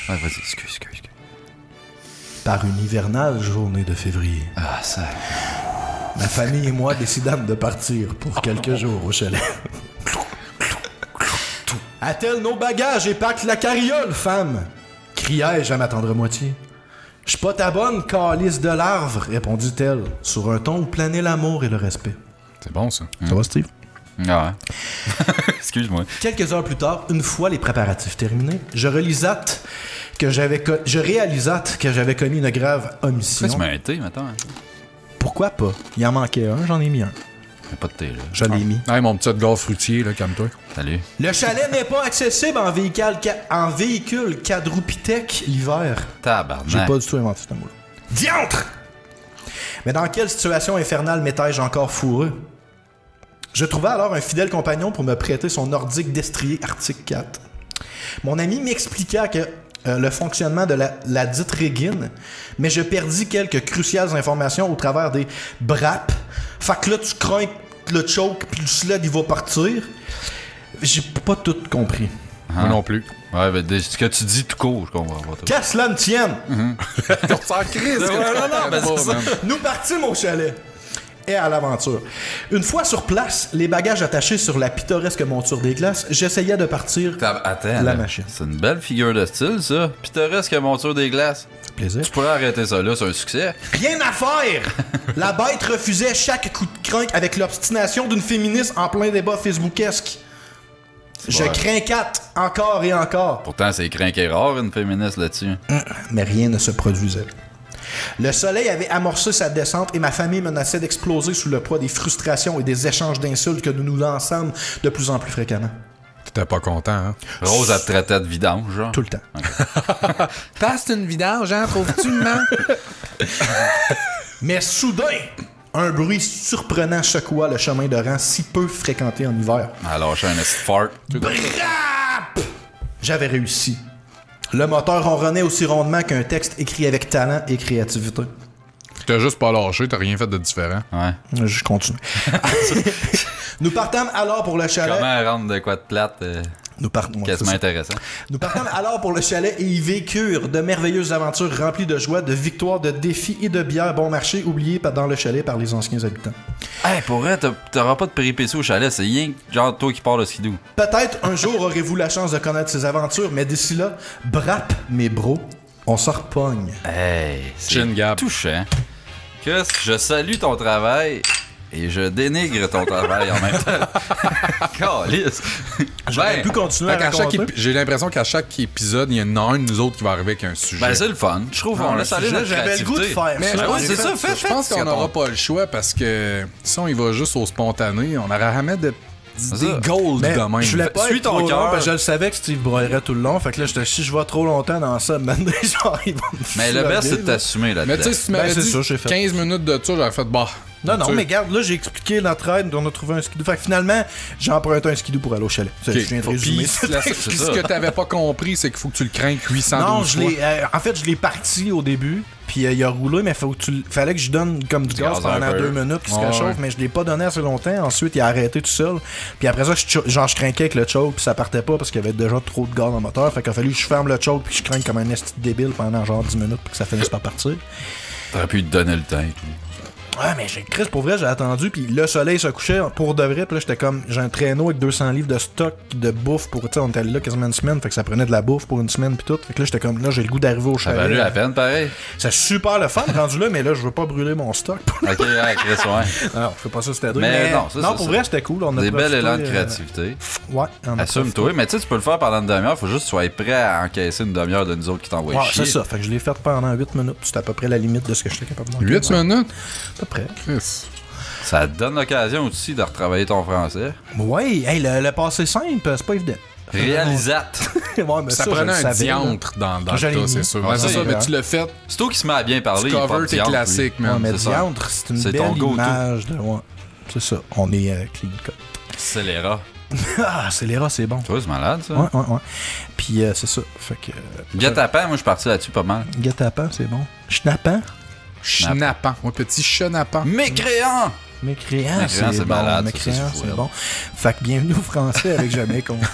Ouais, vas-y, excuse. Par une hivernale journée de février, Ah, ça. ma famille et moi décidâmes de partir pour quelques jours au chalet. Attelle nos bagages et pacte la carriole, femme! Criai-je à ma tendre moitié. Je pas ta bonne, calice de larve, répondit-elle, sur un ton où planait l'amour et le respect. C'est bon, ça. Ça va, Steve? Ah ouais. Excuse-moi. Quelques heures plus tard, une fois les préparatifs terminés, je réalisais que j'avais commis une grave omission. Pourquoi tu m'as été, maintenant? Pourquoi pas? Il en manquait un, j'en ai mis un. Y'a pas de thé, là. Je l'ai mis. Hey, mon petit Edgar fruitier, là, calme-toi. Salut. Le chalet n'est pas accessible en véhicule quadrupithèque l'hiver. Tabarnak. J'ai pas du tout inventé ce mot-là. Diantre! Mais dans quelle situation infernale m'étais-je encore fourreux? Je trouvais alors un fidèle compagnon pour me prêter son nordique destrier Arctic 4. Mon ami m'expliqua que le fonctionnement de la dite régine, mais je perdis quelques cruciales informations au travers des braps. Fait que là, tu crains le choke, puis le sled, il va partir. J'ai pas tout compris. Moi non plus. Ouais, ben, ce que tu dis tout court, je comprends pas. Qu'à cela ne tienne, On s'en crise. nous partîmes au chalet et à l'aventure. Une fois sur place, les bagages attachés sur la pittoresque monture des glaces, j'essayais de partir. Attends, La là. machine. C'est une belle figure de style, ça. Pittoresque monture des glaces. Plaisir. Tu pourrais arrêter ça là, c'est un succès. Rien à faire! La bête refusait chaque coup de crinque avec l'obstination d'une féministe en plein débat facebookesque. Je vrai. crinquate encore et encore. Pourtant, c'est crinqué rare, une féministe là-dessus. Mais rien ne se produisait. Le soleil avait amorcé sa descente et ma famille menaçait d'exploser sous le poids des frustrations et des échanges d'insultes que nous nous lançâmes de plus en plus fréquemment. T'es pas content, hein? Rose, elle te traitait de vidange, genre. Tout le temps. Passe une vidange, hein? Trouves-tu, maman? Mais soudain, un bruit surprenant secoua le chemin de rang si peu fréquenté en hiver. Alors, j'ai un esti fart. Brap! J'avais réussi. Le moteur ronronnait aussi rondement qu'un texte écrit avec talent et créativité. T'as juste pas lâché, t'as rien fait de différent. Ouais. Je continue. Nous partâmes alors pour le chalet. Comment rendre de quoi de plate quasiment intéressant. Nous partâmes alors pour le chalet et y vécurent de merveilleuses aventures remplies de joie, de victoires, de défis et de bières bon marché oubliées dans le chalet par les anciens habitants. Hey, pour vrai, t'auras pas de péripéties au chalet, c'est rien que genre toi qui pars le skidoo. Peut-être un jour aurez-vous la chance de connaître ces aventures, mais d'ici là, brap, mes bros, on s'en repogne. Hey, Chin c'est Gab. touchant. Chris, je salue ton travail et je dénigre ton travail en même temps. Calice. J'aurais pu continuer à raconter. J'ai l'impression qu'à chaque épisode, il y en a un de nous autres qui va arriver avec un sujet. Ben, c'est le fun. Je trouve qu'on laisse aller notre J'avais le goût de créativité. faire Mais ça. ouais, c'est ça, fais. Je pense qu'on n'aura pas le choix parce que si on y va juste au spontané, on n'aurait jamais des goals Mais de même. je voulais pas Suis être ton trop cœur. long, parce que je le savais que Steve broyerait tout le long. Fait que là, si je vais trop longtemps dans ça, maintenant, genre, il va me Mais le floguer, best, c'est de là. t'assumer là-dedans. Mais tu sais, si tu m'avais c'est dit ça, j'ai fait. 15 minutes de ça, j'aurais fait bah. Non, Tu sais, mais regarde, là, j'ai expliqué notre aide, on a trouvé un skidoo. Fait que finalement, j'ai emprunté un skidoo pour aller au chalet. Je viens de résumer. Puis ce que t'avais pas compris, c'est qu'il faut que tu le craignes 812 Non, fois. en fait, je l'ai parti au début, puis il a roulé, mais fallait que je donne comme du gaz gaz un pendant peu. 2 minutes, puis Ouais, ça chauffe, ouais. mais je l'ai pas donné assez longtemps. Ensuite, il a arrêté tout seul. Puis après ça, je craquais avec le choke, puis ça partait pas parce qu'il y avait déjà trop de gaz dans le moteur. Fait qu'il a fallu que je ferme le choke, puis je craque comme un esti débile pendant genre 10 minutes, puis que ça finisse par partir. T'aurais pu te donner le temps et tout. Ouais, mais Chris, pour vrai, j'ai attendu, puis le soleil se couchait pour de vrai, puis là, j'étais comme, j'ai un traîneau avec 200 livres de stock de bouffe pour, tu sais, on était allé là quasiment une semaine, fait que ça prenait de la bouffe pour une semaine, puis tout. Fait que là, j'étais comme, là, j'ai le goût d'arriver au Ça chalet. valu la peine, pareil. C'est super le fun rendu là, mais là, je veux pas brûler mon stock. Ok, ouais, Chris, ouais. Non, je fais pas ça, c'était drôle. Mais non, ça, c'est pour ça. vrai, c'était cool. On a Des belles profité, élans de créativité. Ouais, on a Assume-toi, mais tu sais, tu peux le faire pendant une demi-heure, faut juste que tu sois prêt à encaisser une demi-heure de nous autres qui t'envoient profité. Ouais, chier. c'est ça. Fait que je l'ai fait pendant 8 minutes. C'était à peu près la limite de ce que j'étais capable de 8 minutes? À peu près. Chris. Ça te donne l'occasion aussi de retravailler ton français. Ouais, hey, le passé simple, c'est pas évident. Réalisate. Ouais, mais Ça je prenait le un savais, là. diantre dans le J'allais tas, mis. c'est sûr. Ouais, Ouais, c'est c'est ça, mais vrai. tu l'as fait. C'est toi qui se met à bien parler. Tu il porte cover tes diantre, lui. classiques, Ouais, man. mais c'est ça. diantre, c'est une C'est belle ton go-to. image de... Ouais, c'est ça. On est clean cut. Scélérat. Ah, Scélérat, c'est bon. Tu vois, c'est malade, ça. Ouais. Puis c'est ça. Fait que... Guet-apens, moi, je suis parti là-dessus pas mal. Guet-apens, c'est bon. Schnappant. Schnappant. Ouais, petit chenappant. Mécréant! Mécréant, Mécréant, c'est bon. malade, ça, Mécréant, c'est fou, c'est là. bon. Fait que bienvenue au français avec Jamais Content.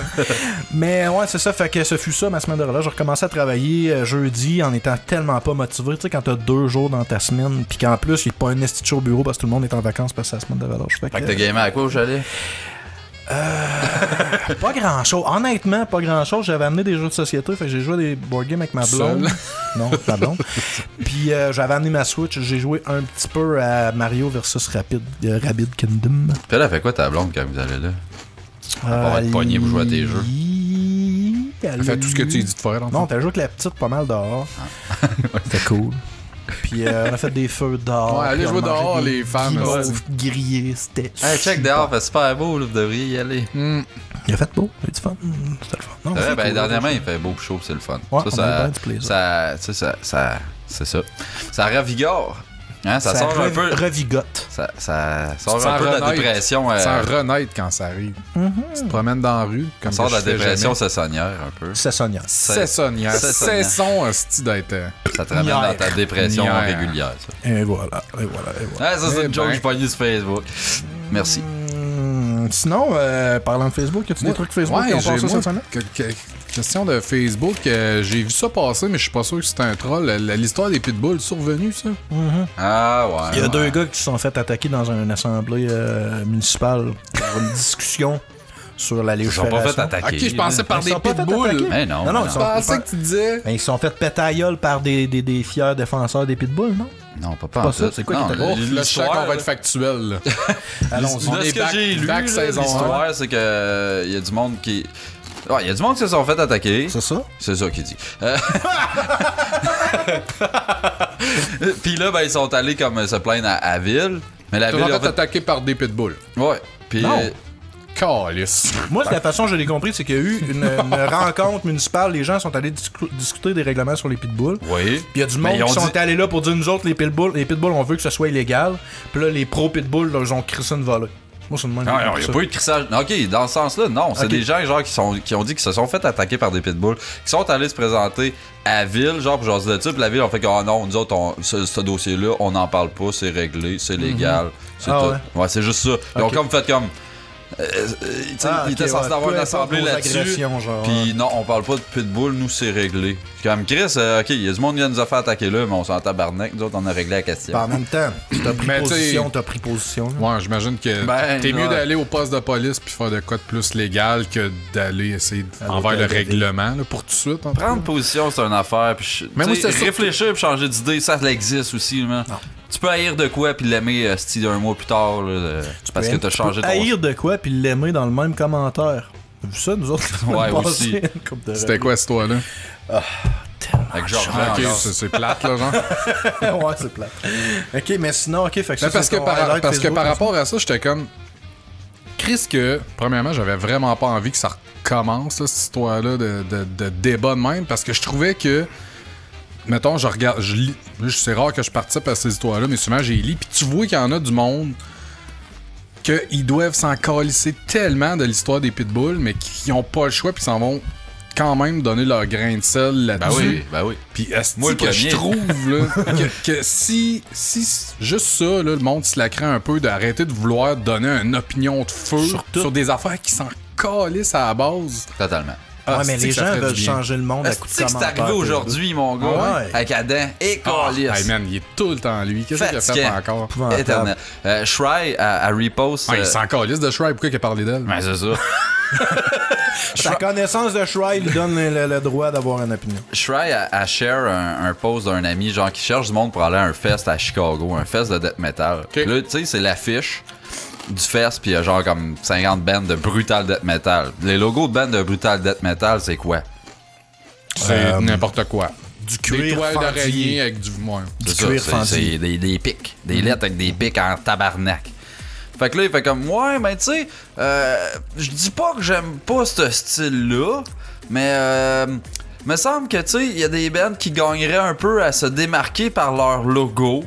Mais ouais, c'est ça. Fait que ce fut ça ma semaine de relâche. J'ai recommencé à travailler jeudi en étant tellement pas motivé. Tu sais, quand t'as 2 jours dans ta semaine, puis qu'en plus, il n'y a pas un esti de show au bureau parce que tout le monde est en vacances parce que c'est la semaine de relâche. Fait que t'as gamé à quoi au chalet? Pas grand chose. Honnêtement, pas grand chose. J'avais amené des jeux de société. Fait que j'ai joué à des board games avec ma blonde. Seul? Non, ma blonde. Puis j'avais amené ma Switch. J'ai joué un petit peu à Mario versus Rabid Kingdom. Puis elle a fait quoi ta blonde quand vous allez là? va être pogné pour jouer à tes jeux. Elle fait tout ce que tu lui dis de faire. Non, t'as joué avec la petite pas mal dehors. C'était cool. Puis on a fait des feux dehors. Ouais, allez puis on jouer mangeait dehors, des les femmes, guimauves grillés. C'était Hey, check super. dehors, fait super beau, là, vous devriez y aller. Il a fait beau. Il a du fun. C'était le fun. Non, Ouais, c'est ben, cool, dernièrement, ouais. il fait beau chaud, c'est le fun. Ouais, ça, on a bien du plaisir. tu sais, c'est ça. Ça ravigore. Hein, ça sort un peu. Revigote. Ça sort Ça un peu de la renaître. dépression. Sans renaître quand ça arrive. Tu te promènes dans la rue. Comme Ça sort de la que je fais dépression jamais. saisonnière un peu. C'est Sonia. Saisonnière. Saisonnière. Saison, hostie d'être. Ça te ramène dans ta dépression Nière. régulière, ça. Et voilà. Et voilà. Ah, ça, c'est Eh une joke ben. que j'ai pognée sur Facebook. Merci. Sinon, parlant de Facebook, y a-tu des trucs Facebook qui ont passé cette semaine? Question de Facebook, j'ai vu ça passer, mais je suis pas sûr que c'était un troll. L'histoire des pitbulls survenue, ça? Ah, ouais. Il y a ouais. 2 gars qui se sont fait attaquer dans une assemblée municipale pour une discussion sur la Ils sont légifération. pas fait attaquer. Ok, je pensais par Ils des sont pas fait pitbulls. attaquer. Mais non. Non, mais ils Je sont- pensais que tu disais. Ben, ils se sont fait péter à gueule par des fiers défenseurs des pitbulls, non? Non, pas pas en ça, tout. c'est quoi qui Non, était drôle? Là, je sens l'histoire, qu'on va être là. factuel. là. Allons-y. On De est ce que back- j'ai lu, back là, saison l'histoire, c'est que il y a du monde qui... Ouais, il y a du monde qui se sont fait attaquer. C'est ça? C'est ça qu'il dit. Puis là, ben, ils sont allés comme se plaindre à ville. Mais la Tu ville, vas en fait... attaqué par des pitbulls. Ouais. Puis... Non. Calice. Moi, la façon que je l'ai compris, c'est qu'il y a eu une rencontre municipale. Les gens sont allés discuter des règlements sur les pitbulls. Oui. Puis il y a du monde qui sont allés là pour dire, nous autres, les pitbulls, on veut que ce soit illégal. Puis là, les pro-pitbulls, ils ont crissé une volée. Moi, c'est le même. Non, il n'y a pas eu de crissage. Ok, dans ce sens-là, non. C'est des gens genre qui ont dit qu'ils se sont fait attaquer par des pitbulls, qui sont allés se présenter à la ville, genre pour jaser de ça, puis la ville ont fait que non, nous autres, ce dossier-là, on n'en parle pas, c'est réglé, c'est légal. C'est tout. Ouais, c'est juste ça. Ils ont comme fait comme. Il était censé avoir une assemblée là-dessus. Puis non, on parle pas de pitbull, nous c'est réglé. Comme Chris, ok, il y a du monde qui nous a fait attaquer là, mais on s'en tabarnak, nous autres on a réglé la question. En même temps, t'as pris position. Ouais, j'imagine que t'es mieux d'aller au poste de police puis faire de quoi de plus légal que d'aller essayer envers le règlement là, pour tout de suite. Prendre position, c'est une affaire. Puis réfléchir puis changer d'idée, ça existe aussi. Man. Tu peux haïr de quoi puis l'aimer un mois plus tard là, parce que t'as changé ton... haïr de quoi puis l'aimer dans le même commentaire. T'as vu ça, nous autres? Ouais, aussi. C'était quoi cette histoire-là? Avec genre, ok, c'est plate, là, genre. Ouais, c'est plate. Ok, mais sinon, ok, fait que ça, parce que par rapport à ça, j'étais comme... Chris que, premièrement, j'avais vraiment pas envie que ça recommence, là, cette histoire-là de débat de même, parce que je trouvais que... Mettons, je regarde, je lis. C'est rare que je participe à ces histoires-là, mais souvent, j'ai lu. Puis tu vois qu'il y en a du monde qu'ils doivent s'en calisser tellement de l'histoire des pitbulls, mais qui n'ont pas le choix, puis s'en vont quand même donner leur grain de sel là-dessus. Ben oui. Puis moi, que je trouve là, que si juste ça, là, le monde se la craint un peu d'arrêter de vouloir donner une opinion de feu sur des affaires qui s'en calissent à la base. Totalement. Ouais, mais les gens veulent changer le monde à coup de commentaires. C'est arrivé aujourd'hui, mon gars, avec Adam et Carlis. Hey man, il est tout le temps lui. Qu'est-ce qu'il a fait encore? Éternel. Shry a repost. Il s'en calisse de Shry. Pourquoi il a parlé d'elle? Ben, c'est ça. Sa connaissance de Shry lui donne le droit d'avoir une opinion. Shry a share un post d'un ami genre qui cherche du monde pour aller à un fest à Chicago, un fest de death metal. Okay. Là, tu sais, c'est l'affiche du fest, puis il y a genre comme 50 bands de brutal death metal. Les logos de bands de brutal death metal, c'est quoi? C'est n'importe quoi. Du cuir des toiles d'araignée avec du... Ouais. C'est cuir fendu. C'est des pics. Des lettres avec des pics en tabarnak. Fait que là, il fait comme, ouais, ben tu sais, je dis pas que j'aime pas ce style-là, mais me semble que, tu sais, il y a des bands qui gagneraient un peu à se démarquer par leur logo.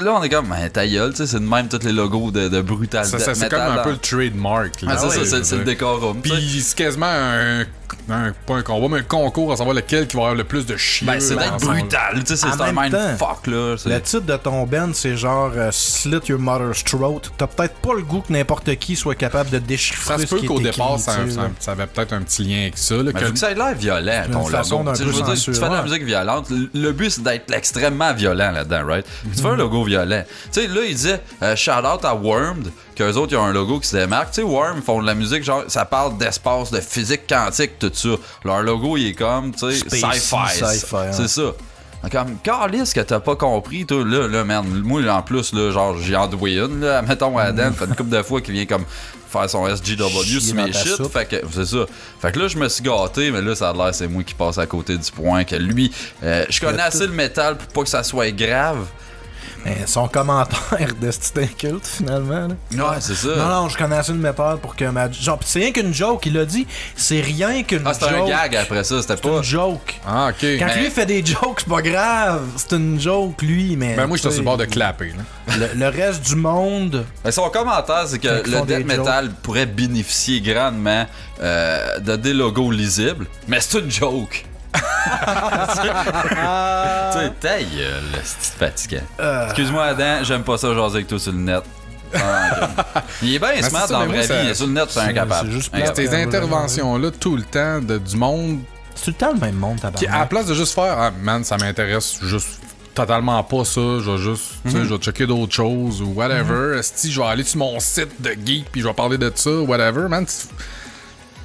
Là, on est comme, ta gueule, tu sais, c'est de même tous les logos de brutal death metal. C'est comme un peu le trademark. Là. Ah, c'est le décorum. Puis c'est quasiment pas un combat, mais un concours à savoir lequel qui va avoir le plus de chiens. Ben, c'est d'être brutal, tu sais, c'est un mindfuck, là. Le titre de ton band, c'est genre Slit Your Mother's Throat. T'as peut-être pas le goût que n'importe qui soit capable de déchiffrer ça se peut ce qui qu'au est départ, écrit, ça avait peut-être un petit lien avec ça. Là, mais faut que ça ait l'air violent, ton logo. Je veux dire, tu fais de la musique violente, le but, c'est d'être extrêmement violent là-dedans, right? Tu fais un logo violent. Tu sais, là, il disait shout-out à Wormed, qu'eux autres, ils ont un logo qui se démarque. Tu sais, Worm, ils font de la musique, genre, ça parle d'espace, de physique quantique, tout ça. Leur logo, il est comme, tu sais, sci-fi. C'est ça. Comme, Carlis, que t'as pas compris, toi, là, merde. Moi, en plus, là, genre, j'ai envoyé une, là, mettons, Adam, fait une couple de fois qu'il vient comme faire son SGW sur mes shit. Fait que, c'est ça. Fait que là, je me suis gâté, mais là, ça a l'air, c'est moi qui passe à côté du point, que lui, je connais assez le métal pour pas que ça soit grave. Mais son commentaire de cet inculte, finalement. Là. Ouais, c'est ça. Non, je connaissais le métal pour que ma... Genre, c'est rien qu'une joke, il a dit. C'est rien qu'une joke. Ah, c'était un gag après ça, c'était pas... une joke. Ah, OK. Quand lui fait des jokes, c'est pas grave. C'est une joke, lui, mais... Ben moi, j'étais sur le bord de clapper, là. Le reste du monde... Ben, son commentaire, c'est que le death metal pourrait bénéficier grandement de des logos lisibles, mais c'est une joke. Tu sais, ta gueule, c'est fatigant. Excuse-moi, Adam, j'aime pas ça jaser avec toi sur le net. Il est bien smart dans la vraie vie, sur le net, c'est incapable. Ces interventions-là, tout le temps, du monde. C'est tout le temps le même monde, tabarnak. À la place de juste faire, ah, man, ça m'intéresse juste totalement pas ça, je vais juste, tu sais, je vais checker d'autres choses ou whatever. Si je vais aller sur mon site de geek puis je vais parler de ça, whatever, man.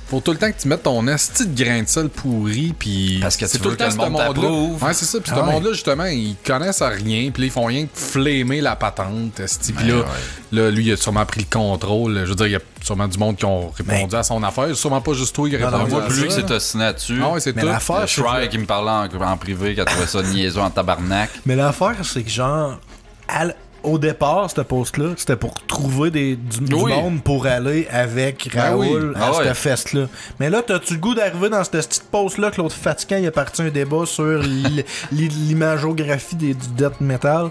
Faut tout le temps que tu mettes ton esti de grain de sel pourri, puis parce que c'est tu tout veux le temps que le monde t'approuve. Ouais, c'est ça. Puis ce monde-là, justement, ils connaissent à rien, puis ils font rien que flémer la patente, esti. Puis là, lui, il a sûrement pris le contrôle. Je veux dire, il y a sûrement du monde qui ont répondu à son affaire. Sûrement pas juste toi qui a répondu. Moi, plus que c'est ostiné là-dessus. Ah ouais, c'est tout. Le Shry qui me parlait en privé, qui a trouvé ça niaiseux en tabarnak. Mais l'affaire, c'est que genre, au départ, cette post-là, c'était pour trouver du Oui. monde pour aller avec Raoul à cette feste-là. Mais là, t'as-tu le goût d'arriver dans cette petite post-là que l'autre fatigant, il a parti un débat sur l'imagographie du death metal.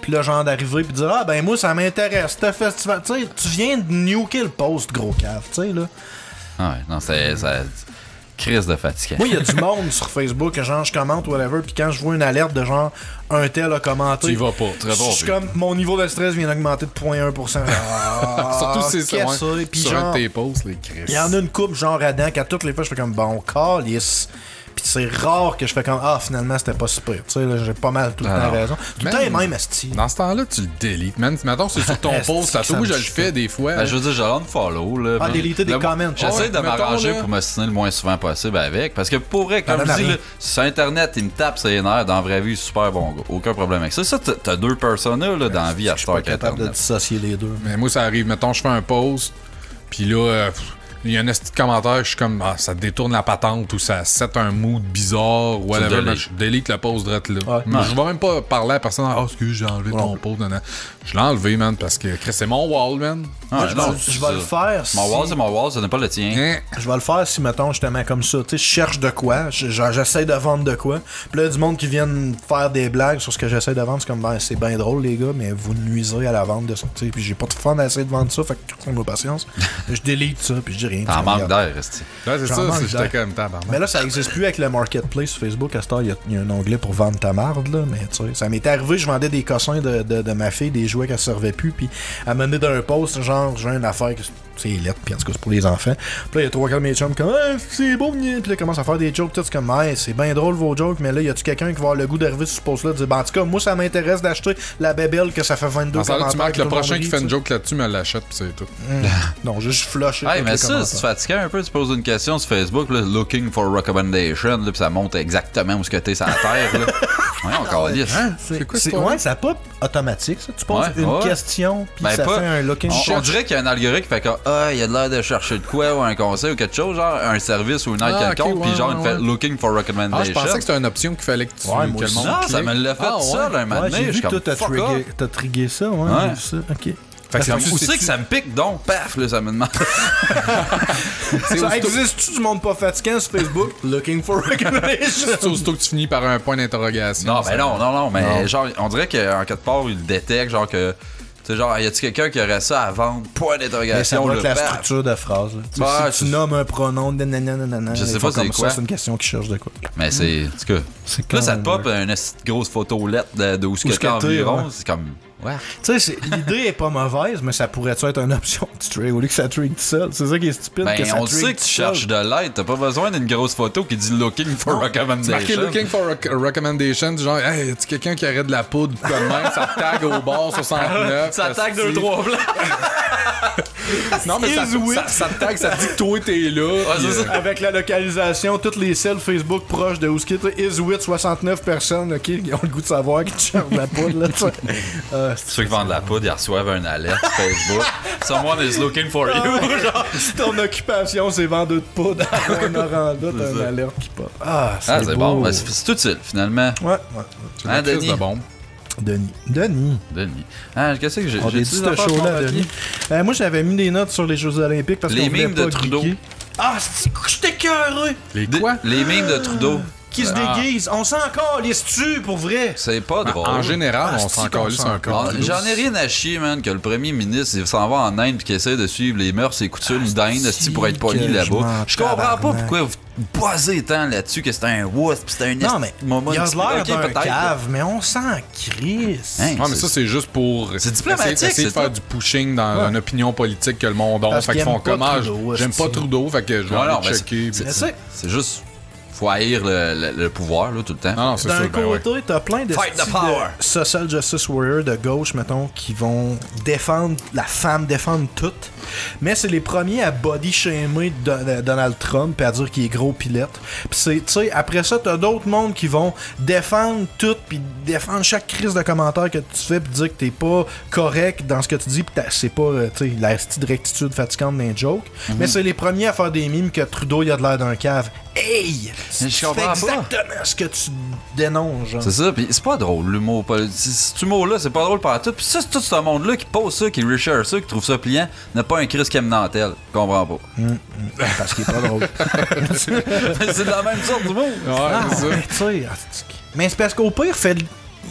Puis là, genre d'arriver puis dire ah ben moi ça m'intéresse, ce festival. Tu sais, tu viens de nuker le post, gros cave, tu sais là. Ah ouais, non, c'est crise de fatigue. Moi, il y a du monde sur Facebook que genre je commente whatever, puis quand je vois une alerte de genre un tel a commenté, Tu y vas pas. Très bon. je suis comme mon niveau de stress vient d'augmenter de 0.1%. Surtout si c'est qu'est-ce ça. Puis Sur genre, un de tes posts, les Chris. il y en a une couple genre Adam qu'à toutes les fois je fais comme bon calice. Puis c'est rare que je fais comme ah finalement c'était pas super. Tu sais là, j'ai pas mal tout le temps raison. Tout le temps Man, même asti. Dans ce temps-là, tu le délites, man. Mettons, c'est sur ton Esti post. que À ça toi, me je le chie. fais des fois. Ben, je veux dire, je l'unfollow, là. Ah, mais déliter des le- comments. J'essaie Ouais, de m'arranger mettons, là. pour me signer le moins souvent possible avec. Parce que pour vrai, comme Ça je donne dis, rien. là, sur Internet, il me tape ses nerfs. Dans la vraie vie, super bon gars. Aucun problème avec ça. Ça, t'as deux personas là, dans la vie à Je suis pas Star capable de Internet. dissocier les deux. Mais moi, ça arrive. Mettons, je fais un post, puis là, il y a un petit commentaire, je suis comme, ah, ça détourne la patente ou ça set un mood bizarre, ou whatever. deletes. Je delete le post direct là. Ouais. Mais je vais même pas parler à la personne, ah, excuse, j'ai enlevé ton post. Nan, nan. Je l'ai enlevé, man, parce que Chris, c'est mon wall, man. Ah, je non, vais- c'est je vais le ça. faire si... Mon wall, c'est mon wall, ce n'est pas le tien. Hein? Je vais le faire si, mettons, justement, comme ça. Tu sais, je cherche de quoi. J'essaie de vendre de quoi. Puis là, du monde qui viennent faire des blagues sur ce que j'essaie de vendre. C'est comme, ben, c'est bien drôle, les gars, mais vous nuisez à la vente de ça. Tu sais, puis j'ai pas de fun à essayer de vendre ça. Fait que, ma patience. Je délite ça, puis je dis rien. T'en Tu manques regardes. d'air, resti. Ouais, c'est J'en ça, manque c'est j'étais d'air. comme tabarnak. Mais là, ça existe plus avec le marketplace sur Facebook. À ce temps, il y a un onglet pour vendre ta marde, là. Mais tu sais, ça m'était arrivé, je vendais des cossins de ma fille, des jouets qu'elle servait plus. Puis elle m'a donné d'un post, genre, j'ai une affaire que c'est lettre, puis en tout cas, c'est pour les enfants. Puis là, il y a 3-4 mes chums comme, hey, c'est beau, puis là, ils commencent à faire des jokes, tout. C'est comme, hey, c'est bien drôle vos jokes, mais là, y a-tu quelqu'un qui va avoir le goût d'arriver sur ce post-là, de dire, ben, en tout cas, moi, ça m'intéresse d'acheter la bébelle que ça fait 22 Dans ce temps-là, commentaires. tu marques que le tout monde prochain rit, qui fait une tu sais. joke là-dessus, me l'achète, puis c'est tout. Non, juste flusher. Hey, tous mais les ça, commentaires. c'est fatiguant un peu. Tu poses une question sur Facebook, là, looking for recommendation, là, puis ça montre exactement où ce que t'es sur la terre. Là. Ouais, on calisse. C'est quoi, C'est cette ouais, ça pas automatique, ça. Tu poses Ouais, une ouais. question, puis Ben, ça pas- fait un looking On dirait qu'il y a un algorithme qui fait comme ah, il y a de l'air de chercher de quoi ou un conseil ou quelque chose, genre un service ou une aide Ah, ok, quelconque, puis ouais, genre ouais, il fait ouais. looking for recommendation. Ah, je pensais que c'était une option qu'il fallait que tu Ouais, moi que le aussi. monde Non, ça clique. me l'a fait Ah, tout ouais. seul un moment Ouais, donné. j'ai Je vu suis que toi, comme fuck off. t'as trigué ça, ouais. Ouais. J'ai vu ça, ok. Fait que Comme, c'est où c'est que ça me pique donc? Paf, là, ça me demande. Ça existe-tu du monde pas fatigant sur Facebook? Looking for recommendation. C'est aussitôt que tu finis par un point d'interrogation. Non, ben non, mais Non. genre, on dirait qu'en quelque part, il détecte, genre que. Tu sais, genre, y a-tu quelqu'un qui aurait ça à vendre? Point Mais ça d'interrogation, doit là, être la paf. structure de phrase. Là. Tu sais, Ouais, si tu nommes un pronom, nanana, Je sais des pas fois c'est comme quoi. ça, c'est une question qui cherche de quoi. Mais c'est. En tout cas. C'est Là, ça te même pop weird. une petite grosse photo lettre de où ce Où que ce que t'es t'es, environ. ouais. C'est comme. Ouais. Tu sais, l'idée est pas mauvaise, mais ça pourrait être une option de trade au lieu que ça trade tout seul. C'est ça qui est stupide. Ben, que ça on trade sait que tout tu seul. cherches de l'aide. T'as pas besoin d'une grosse photo qui dit looking for Marqué recommendation. looking for a recommendation, du genre, hey, y a-tu quelqu'un qui arrête de la poudre comme même, ça te tag au bord 69. Ça tag asti. 2-3 blancs. Non, mais ça, Is with. ça te tag, ça te dit que toi t'es là. puis, c'est ça. Avec la localisation, toutes les celles Facebook proches de Ouskit, is with 69 personnes, ok, qui ont le goût de savoir qu'ils cherchent de la poudre, là, tu sais. Ceux qui vendent de la poudre, ils reçoivent un alerte Facebook. Someone is looking for you. Genre. Si ton occupation, c'est vendeur de poudre à un Oranda, t'as une alerte qui pop. Ah, Ah, c'est beau. bon. Ben, c'est utile, finalement. Ouais. C'est une Hein, crise Denis? de bombe. Denis. Denis. Ah, qu'est-ce que j'ai On j'ai dit ce show-là, Denis. Moi, j'avais mis des notes sur les Jeux Olympiques parce Les qu'on voulait mimes de pas Trudeau. geeker. Ah, j'étais cœureux! Les quoi? Les mimes de Trudeau. Qui se déguise. On s'en calisse-tu, pour vrai? C'est pas drôle. En général, Ah, on c'est s'en qu'on calisse s'en un peu. calisse. J'en ai rien à chier, man, que le premier ministre il s'en va en Inde pis qu'il essaie de suivre les mœurs et coutumes d'Inde esti, pour être poli que je là-bas. m'en Je comprends pas tabarnak. pourquoi vous boisez tant là-dessus que c'était un wuss pis c'était un Non, mais moment il a l'air Ok, d'un peut-être. cave, mais on s'en crisse. Hein? Ouais, mais ça, c'est juste pour C'est diplomatique, essayer de c'est faire tout. du pushing dans une opinion politique que le monde a. Parce Fait qu'ils qu'ils font aiment pas comme ah, Trudeau, j'aime pas esti. Trudeau, fait que je vais Non, non, aller mais checker. c'est- puis- C'est C'est juste. Faut haïr le pouvoir, là, tout le temps. Non, non, c'est D'un sûr. ben ouais. côté, t'as plein de Fight the styles power. de social justice warrior de gauche, mettons, qui vont défendre la femme, défendre tout. Mais c'est les premiers à body shamer Donald Trump et à dire qu'il est gros pilette. Puis c'est, tu sais, après ça, t'as d'autres mondes qui vont défendre tout, puis défendre chaque crise de commentaire que tu fais, puis dire que t'es pas correct dans ce que tu dis, puis c'est pas, tu sais, la petite rectitude fatigante d'un joke. Mais c'est les premiers à faire des mimes que Trudeau, il a de l'air d'un cave. Hey! Je Tu comprends fais pas. exactement ce que tu dénonces, genre. C'est ça, pis c'est pas drôle, l'humour. Cet humour-là, c'est pas drôle par tout. Pis ça, c'est tout ce monde-là qui pose ça, qui recherche ça, qui trouve ça pliant, n'a pas un Chris qui aime Nantel. Je comprends pas. Parce qu'il est pas drôle. Mais c'est de la même sorte d'humour. Ah, c'est ça. mais tu sais, mais c'est parce qu'au pire, fait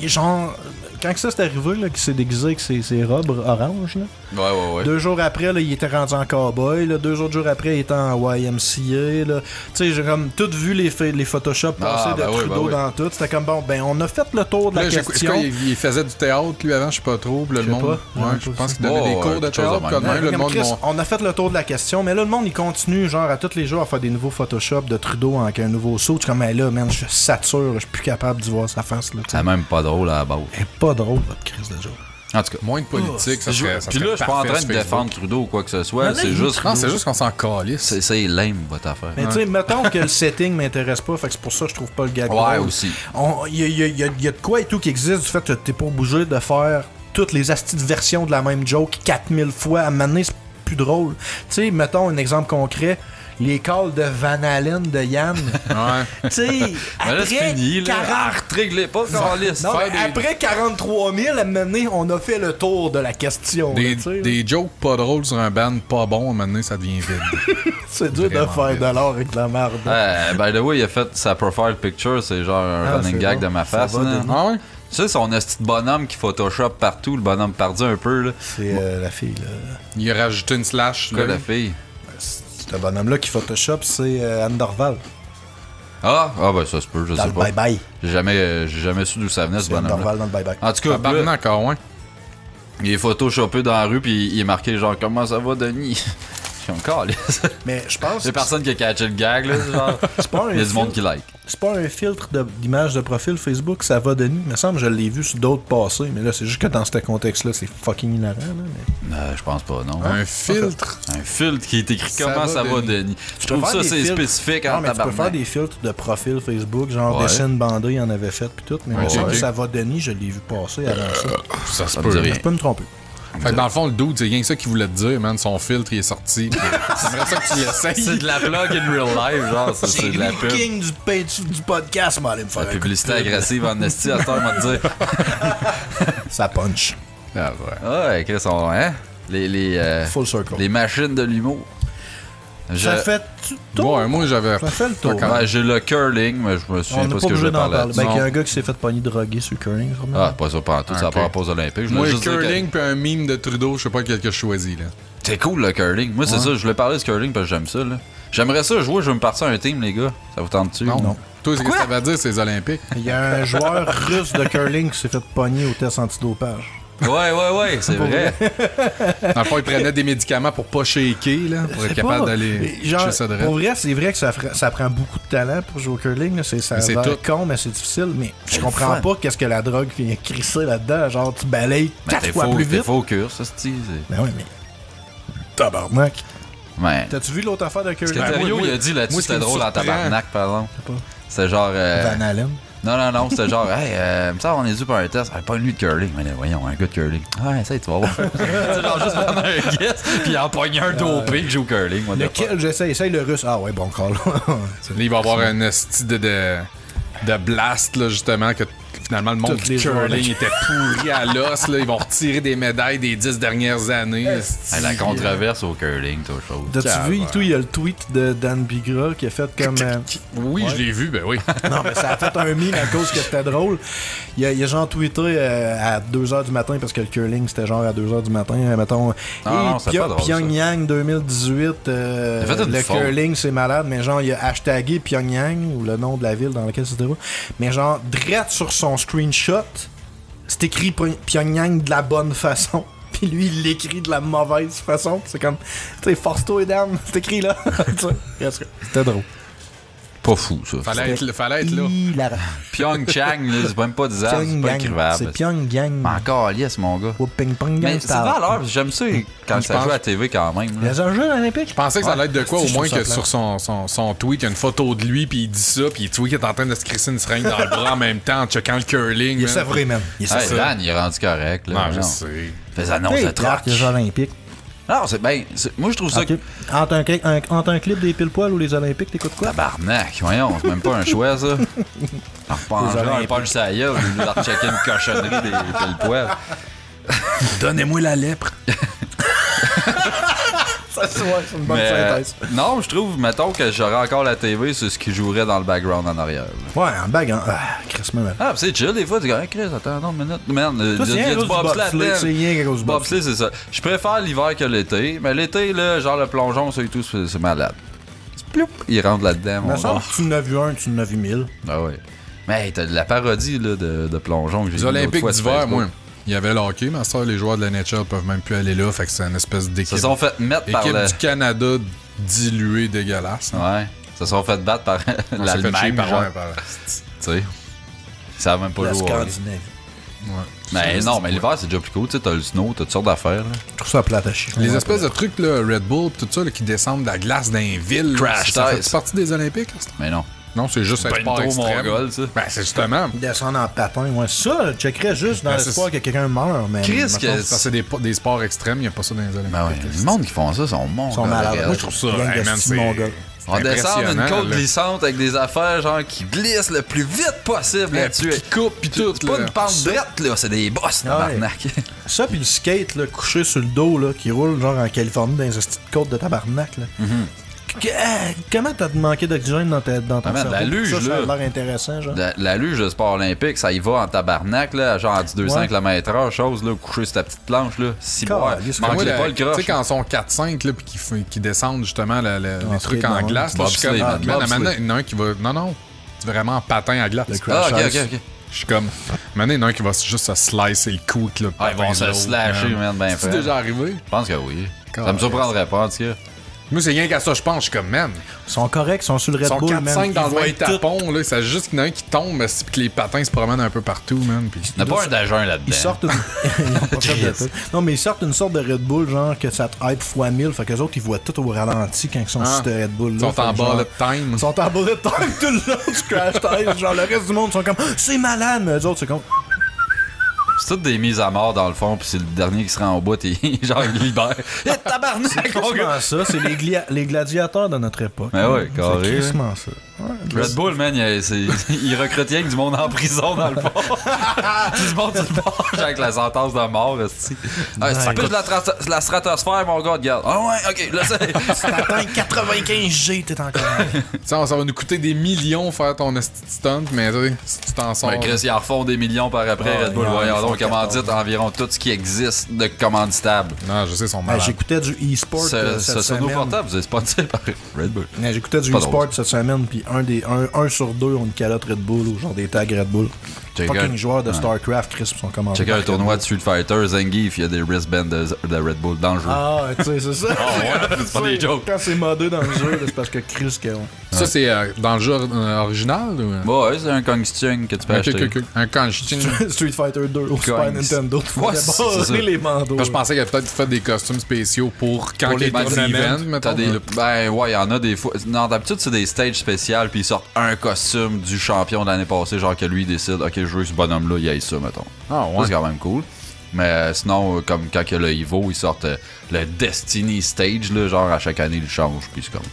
genre, quand ça s'est arrivé, là, qu'il s'est déguisé avec ses robes oranges, là, Ouais. 2 jours après, là, il était rendu en cowboy, là, 2 autres jours après, il était en YMCA, là. Tu sais, j'ai comme tout vu les Photoshop passer de Trudeau dans tout. C'était comme, bon, ben, on a fait le tour de la question. Il faisait du théâtre, lui, avant, je sais pas trop. Puis là, le monde. pas. Ouais, Ouais, je pas pense ça. qu'il donnait des cours de quelque chose théâtre, de comme même. même. Le Comme monde. Chris, on a fait le tour de la question, mais là, le monde, il continue, genre, à tous les jours, à faire des nouveaux Photoshop de Trudeau avec un nouveau saut. Je suis comme, hey, là, man, je sature, je suis plus capable d'y voir sa face, là. tu sais. C'est même pas drôle à la base. Elle est pas drôle, votre crise de jour. En tout cas. Moins de politique, ça serait. Puis là, je suis pas en train de défendre Trudeau ou quoi que ce soit. C'est juste. Non, c'est juste qu'on s'en calisse. C'est lame, votre affaire. Mais tu sais, mettons que le setting m'intéresse pas, fait que c'est pour ça que je trouve pas le gag Ouais, drôle. aussi. Il y a de quoi et tout qui existe du fait que t'es pas obligé de faire toutes les astis de versions de la même joke 4000 fois. À un moment donné, c'est plus drôle. Tu sais, mettons un exemple concret. Les calls de Van Halen de Yann. Ouais. Tu sais, Mais là, c'est après fini, là. 40... Réglez pas, Carlis. Non, mais après 43 000, à un moment donné, on a fait le tour de la question. là, tu sais, là. Des jokes pas drôles sur un band pas bon, maintenant, ça devient vide. C'est dur de faire de l'or avec de la merde. By the way, il a fait sa profile picture, c'est genre un running c'est gag bon. de ma Ça face. va, là. Denis. Ah ouais? Tu sais, son petit bonhomme qui Photoshop partout, le bonhomme perdu un peu, là. C'est la fille, là. Il a rajouté une slash. Quoi, Là. la fille? Ce bonhomme-là qui Photoshop, c'est Anne Dorval. Ah, ben ça se peut, je Dans sais le pas. bye-bye. J'ai jamais su d'où ça venait, ce C'est Anne bonhomme-là. Dorval dans le bye-bye. En tout cas, là, Tabarnak, encore, ouais. il est photoshopé dans la rue, puis il est marqué genre, comment ça va, Denis? Je suis encore calisse. Mais je pense Il y a personne qui a catché le gag, là. Genre, c'est pas un il y a du monde filtre- qui like. C'est pas un filtre d'image de profil Facebook, ça va Denis. Il me semble que je l'ai vu sur d'autres passés, mais là, c'est juste que dans ce contexte-là, c'est fucking hilarant. Là, mais... Je pense pas, non. Un filtre. Un filtre qui est écrit Ça comment va, ça va, Denis. Denis. Je Tu peux trouve faire ça, des c'est filtres. spécifique Non, en mais tu peux faire tabarnak. des filtres de profil Facebook, genre Ouais. Dessin bandé, il en avait fait, puis tout. Mais Ouais, moi, ok. ça va Denis, je l'ai vu passer avant ça. Ça se Ça me dit peut. rien. Je peux me tromper. Fait que dans le fond, le dude, c'est rien que ça qu'il voulait te dire, man. Son filtre, il est sorti. J'aimerais ça que tu l'essayes. C'est de la plug in real life, genre, c'est de la le pub. king du podcast, mais allez me faire La un coup de publicité pub. agressive en esti, à cette heure, m'a dit. Ça punch. Ah, ouais. Ouais, Chris, on, hein? Full circle. Les machines de l'humour. Ça fait tout tour. Ouais, moi, j'avais. Ça fait le tour. Ouais, j'ai le curling, mais je me souviens On n'est pas pas ce que je obligé vais d'en parler. parler. Ben, là-dessus. il y a un gars qui s'est fait pogner drogué sur le curling, sûrement. Ah, pas ça pas tout, ça Ok. part pas aux Olympiques. Je Moi, voulais le juste dire que- curling puis un meme de Trudeau, je sais pas lequel que je choisis, là. C'est cool le curling. Moi, c'est ça, je voulais parler du curling parce que j'aime ça, là. J'aimerais ça jouer, je veux me partir un team, les gars. Ça vous tente-tu? Non. Toi, c'est ce que ça veut dire, c'est les Olympiques. Il y a un joueur russe de curling qui s'est fait pogner au test antidopage. Ouais, c'est vrai. Dans le fond, ils prenaient des médicaments pour pas shaker, là, pour être C'est capable pas- d'aller Genre, chercher ça de pour rêve. vrai, c'est vrai que ça prend beaucoup de talent pour jouer au curling. Là. Ça Mais a c'est l'air tout. con, mais c'est difficile. Mais je le comprends fun. pas qu'est-ce que la drogue vient crisser là-dedans. Genre, tu balayes Mais 4 fois plus t'es vite. focus, ça, c'est. Ben oui, mais... Tabarnak. Ouais. T'as-tu vu l'autre affaire de Ce que curling? Thériault, moi, il a dit là-dessus, moi, ce qui c'était me drôle en surprend- tabarnak, par exemple. pas. C'était genre. Van Halen. Non, c'était genre, hey, ça, on est dû pour un test. Pas une nuit de curling. Mais là, voyons, un gars de curling. Ouais, ça, tu vas voir. C'est genre juste prendre un guess, puis en pogner un dopé qui joue au curling. What the fuck. Lequel j'essaye? Essaye le russe. Ah ouais, bon call. Là, il va y avoir un esti de blast, là, justement, que finalement, le monde Toutes du les curling joueurs. était pourri à l'os. Là. Ils vont retirer des médailles des 10 dernières années. esti. Hey, la controverse au curling, toi, chose. T'as-tu vu, tout, il y a le tweet de Dan Bigra qui a fait comme... Oui, je l'ai vu, ben oui. Non, mais ça a fait un meme à cause que c'était drôle. Il a genre tweeté à 2h du matin, parce que le curling, c'était genre à 2h du matin. Mettons, non, c'est pas drôle, ça. Pyongyang 2018, Il a fait une le faute. curling, c'est malade. Mais genre, il a hashtagué Pyongyang, ou le nom de la ville dans laquelle c'était. Mais genre, direct sur son screenshot, c'est écrit Pyongyang de la bonne façon. Puis lui, il l'écrit de la mauvaise façon. C'est comme, tu sais, force-toi, Dan, c'est écrit là. Tu sais, c'était drôle. Pas fou, ça. Fallait être là. Hilarant. Pyeongchang, là, c'est même pas des arbres, c'est pas Pyongyang. écrivable. C'est Pyongyang. Mais encore, yes, mon gars. Au ping-pong Mais gang c'est style. valeur, j'aime ça quand ça pense- joue à la TV quand même. là. Les Jeux olympiques. Je pensais que ça allait être de quoi, Si, au je moins trouve que ça sur son tweet, il y a une photo de lui, puis il dit ça, puis tu vois qu'il est en train de se crisser une seringue dans le bras en même temps, en checkant le curling. Il est man. sevré, man. Il est Hey, sevré. Dan, il est rendu correct. Là, Non, je non. sais. Fais annonce Hey, de Clark, trash. les Jeux olympiques. Non, c'est bien. Moi, je trouve ça. Ok. Entre un clip des pile-poils ou les Olympiques, t'écoutes quoi? Tabarnak, voyons, c'est même pas un choix, ça. En repenchant un punch à la gueule, je vais leur checker une cochonnerie des pile-poils. Donnez-moi la lèpre. Ça, c'est une bonne synthèse. Non, je trouve, mettons que j'aurais encore la TV, c'est ce qui jouerait dans le background en arrière. Là. Ouais, en bague, hein. Chris, même. Ah, pis c'est chill, des fois, tu dis, hey, Chris, attends, non, une minute. Merde, il y a du bobsleigh C'est rien quelque chose de bobsleigh, c'est ça. Je préfère l'hiver que l'été, mais l'été, là, genre le plongeon, ça et tout, c'est malade. Ploup, il rentre là-dedans. Mais ça, tu en as vu un, tu en as vu 1000. Ah ouais. Mais hey, t'as de la parodie là, de plongeon que j'ai Les vu Olympiques d'hiver, Facebook. moi. Il y avait le hockey, mais ça, les joueurs de la NHL peuvent même plus aller là, fait que c'est une espèce d'équipe. Se sont fait mettre par Équipe le... du Canada diluée dégueulasse. Ouais. Se sont fait battre par On s'est fait chier l'Allemagne, par genre. un, par- Tu sais. Ils savent même pas La jouer. au hockey. Scandinavie. Ouais. Mais non, mais l'hiver, c'est déjà plus cool. Tu sais, t'as le snow, t'as toutes sortes d'affaires. Là. Je trouve ça plate à chier. Les espèces de trucs, là, Red Bull, tout ça, là, qui descendent de la glace dans les villes. Crash ça fait test. partie des Olympiques? Ça? Mais non. Non, c'est juste un Ben sport trop extrême. mongol, ça. Ben, c'est justement. Descendre en patin, ouais. Ça, je checkerais juste dans Ben, l'espoir que quelqu'un meure, mais. Chris, mettons, que- Ça, c'est des sports extrêmes, il n'y a pas ça dans les Olympiques. Ben ouais. Le monde qui font ça sont mongols. Ils sont malades. réel. Moi, je trouve ça. Hey, Gang de man, petits c'est- mongols. On descend une impressionnant, côte là. glissante avec des affaires genre qui glissent le plus vite possible là-dessus. Qui coupe pis tout. C'est pas là. une pente droite, là, c'est des bosses, tabarnak. Ça, puis le skate, là, couché sur le dos, là, qui roule, genre en Californie, dans les petites côtes de tabarnak, là. Comment t'as manqué d'oxygène dans ton Ah, man, cerveau? la luge, ça, ça là. a l'air intéressant, genre. La luge de sport olympique, ça y va en tabarnak, là, genre à 200 Ouais. km/h, chose, là, couché sur ta petite planche, là. Si boire. Caliste, Mais moi, Manquez la- pas le tu croche. sais, quand ils sont 4-5, là, pis qui descendent justement les trucs skate, en non. glace, là, je suis comme, Bobsleigh, ah, man, man, bobsleigh. maintenant, il y en a un qui va. Non, c'est vraiment patin à glace. Le Ah, crash ok, ice. ok. Je suis comme. Maintenant, il y en a un qui va juste se slicer le cou, là. Ah, ils vont se slasher, man, ben C'est fait. déjà arrivé? Je pense que oui. Ça me Caliste. surprendrait pas, en tout cas. Moi, c'est rien qu'à ça, je pense. Je suis comme, man. Ils sont corrects, ils sont sur le Ils Red sont Bull, 4-5 man. dans Ils le voient même tout. tapon, là. C'est juste qu'il y en a un qui tombe, mais c'est que les patins se promènent un peu partout, man. Puis... Il n'y a pas un d'agent là-dedans. Ils sortent une... Ils ont pas fait de tout. Non, mais ils sortent une sorte de Red Bull, genre que ça te hype x 1000. Fait qu'eux autres, ils voient tout au ralenti quand ils sont sur ce Red Bull. Ils sont en bas de time. Ils sont en bas de time tout le long du crash test. Genre, le reste du monde sont comme, c'est malade, mais eux autres, c'est comme, C'est toutes des mises à mort dans le fond, puis c'est le dernier qui se rend au bout, et genre il libère. Eh, tabarnak, mon gars! c'est ça, c'est les gladiateurs de notre époque. Ben ouais, C'est carré. crissement ça. Ouais, Red Bull, man, il recrute rien que du monde en prison dans le fond. Tout le monde du bord, avec la sentence de mort, esti. Ah, ça pèse la stratosphère, mon gars, regarde. Ah ouais, ok, là c'est. Si t'atteins 95G, t'es encore. Ça va nous coûter des millions faire ton esti de stunt, mais tu sais, si tu t'en sors. Ouais, Chris, ils en refont des millions par après, Ah, Red Bull. ils en Voyons font donc, commandite 14. environ tout ce qui existe de commanditable. Non, je sais, ils sont malades. J'écoutais du e-sport cette Ce nos semaine. portables, vous êtes sponsor par Red Bull. J'écoutais du Pas e-sport drôle. cette semaine, puis un sur deux ont une calotte Red Bull ou genre des tags Red Bull. Checker. Fucking joueurs de StarCraft, Chris, sont commandés. Checker un par tournoi Red de Street Fighter, Zangief, il y a des wristbands de Red Bull dans le jeu. Bull. Ah, tu sais, c'est ça. c'est pas des jokes. Quand c'est modé dans le jeu, c'est parce que Chris, Ça, c'est dans le jeu original ou. Ouais, c'est un costume que tu peux acheter. Un costume. Street Fighter 2 au Super Nintendo. Ouais, c'est ça. les mandos. Je pensais qu'il avait peut-être fait des costumes spéciaux pour quand Pour il y les a des tournaments. events, mettons. T'as des... Ben ouais, il y en a des fois. Non, d'habitude, c'est des stages spéciales, puis ils sortent un costume du champion de l'année passée, genre que lui il décide, ok, je veux ce bonhomme-là, il aille ça, mettons. Ah Ça, ouais. c'est quand même cool. Mais sinon, comme quand il y a le Evo, ils sortent le Destiny Stage, là, genre à chaque année, ils le changent, puis c'est comme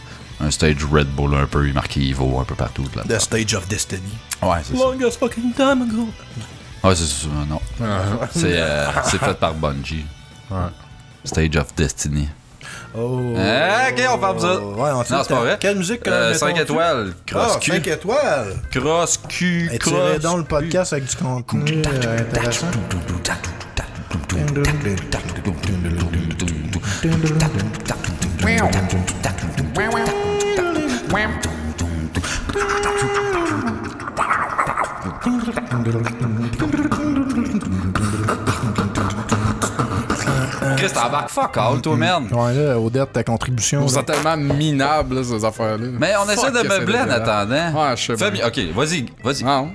un stage Red Bull un peu, il marqué Evo un peu partout. Là. The Stage of Destiny. Ouais, c'est ça. Longest fucking time ago. Ouais, c'est ça, non. C'est fait par Bungie. Ouais. Stage of Destiny. Oh. Ok, on parle de ça. Ouais, on Non, c'est pas vrai. Quelle musique 5 étoiles. Cross Q. 5 étoiles. Cross Q. Et tirez donc le podcast avec du contenu intéressant. Chris, t'embarques fuck all, toi, man. Ouais, là, Odette, ta contribution. C'est tellement minable, là, ces affaires-là. Mais on essaie Fuck de que meubler c'est en dégueulasse. attendant. Ouais, je sais Fais bien. bien. Ok, vas-y. Non.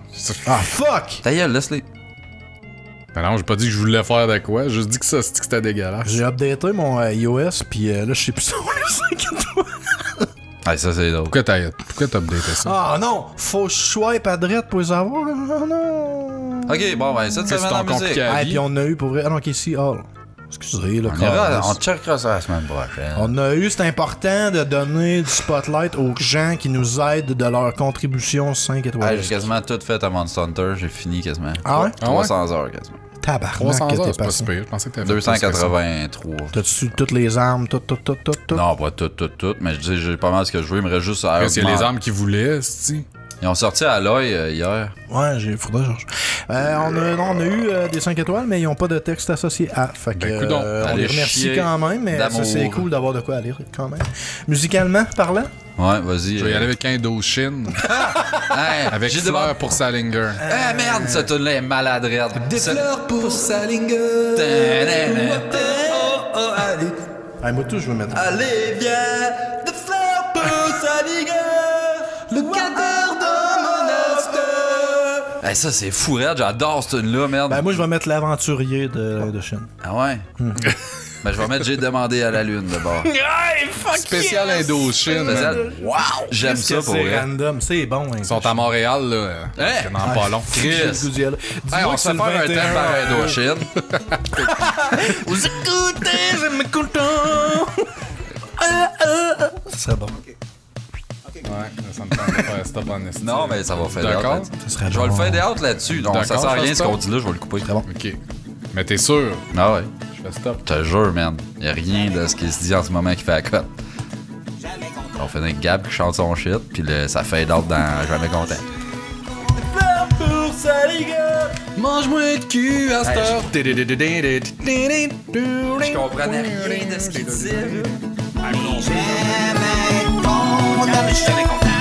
Ah, fuck! Ta gueule, laisse-les. Ben non, j'ai pas dit que je voulais faire de quoi. J'ai juste dit que ça, c'était dégueulasse. J'ai updaté mon iOS, puis là, je sais plus sur les 5 étoiles. Ah, ça, c'est drôle. Pourquoi t'as updaté ça? Ah non! Faut swipe à droite pour les avoir. Ah non! Ok, bon, ben, ça, tu C'est semaine ton en musique. compliqué. Ah, vie. puis on a eu pour vrai. Ah non, ok, si, all. Excusez, le On checkera ça la semaine prochaine. On a eu, c'est important de donner du spotlight aux gens qui nous aident de leur contribution 5 étoiles. J'ai quasiment tout fait à Monster Hunter, j'ai fini quasiment. Ah ouais? 300 heures quasiment. Tabarnak, 300 que heures, t'es c'est pas passé. si pire. Je pensais que t'avais fait 283. T'as-tu toutes les armes, tout? Non, pas tout, mais je dis, j'ai pas mal ce que je veux, il me reste juste à plus. Il y a les armes qu'ils voulaient, c'est Ils ont sorti à l'œil hier. Ouais, faudrait que on a eu des 5 étoiles, mais ils n'ont pas de texte associé à. Fait que, coudonc. on Allez les remercie chier quand même, mais ça, c'est d'amour. cool d'avoir de quoi à lire quand même. Musicalement parlant, Ouais, vas-y. Je vais y aller avec Indochine, Hey, avec j'ai Fleur demandé. pour Salinger. Ah merde, cette tune-là est maladrette. des Ça- fleurs pour Salinger. Hey, moi tout, je vais mettre. Allez, viens, des fleurs pour Salinger, le cadre de mon after. Hey, ça, c'est fou, raide, j'adore cette tune-là, merde. Ben, moi, je vais mettre l'aventurier de Chine. Ah ouais? Ben, je vais mettre J'ai demandé à la lune d'abord. Hey, fuck Spécial Indochine. Spécial. Wow! J'aime ça pour c'est vrai. random, c'est bon. Hein, Ils sont à Montréal, là. Hein? Dans pas long. Chris. Hey, on se fait faire un thème par Indochine. Vous écoutez, je me content. C'est bon. Ouais, ça me tente de faire stop en esti. Non, mais ça va faire D'accord. Ça serait Je vais le bon. faire out là-dessus. Non, ça D'accord, sert à je rien fais ce qu'on stop. dit là, je vais le couper. C'est bon. Ok. Mais t'es sûr? Ah ouais. Je fais stop. Je te jure, man. Y'a rien de ce qui se dit en ce moment qui fait la cote. On fait un Gab qui chante son shit, puis ça fait out dans Jamais content. Mange-moi de cul à cette heure. Je comprenais rien de ce qu'il disait. Jamais content, jamais content.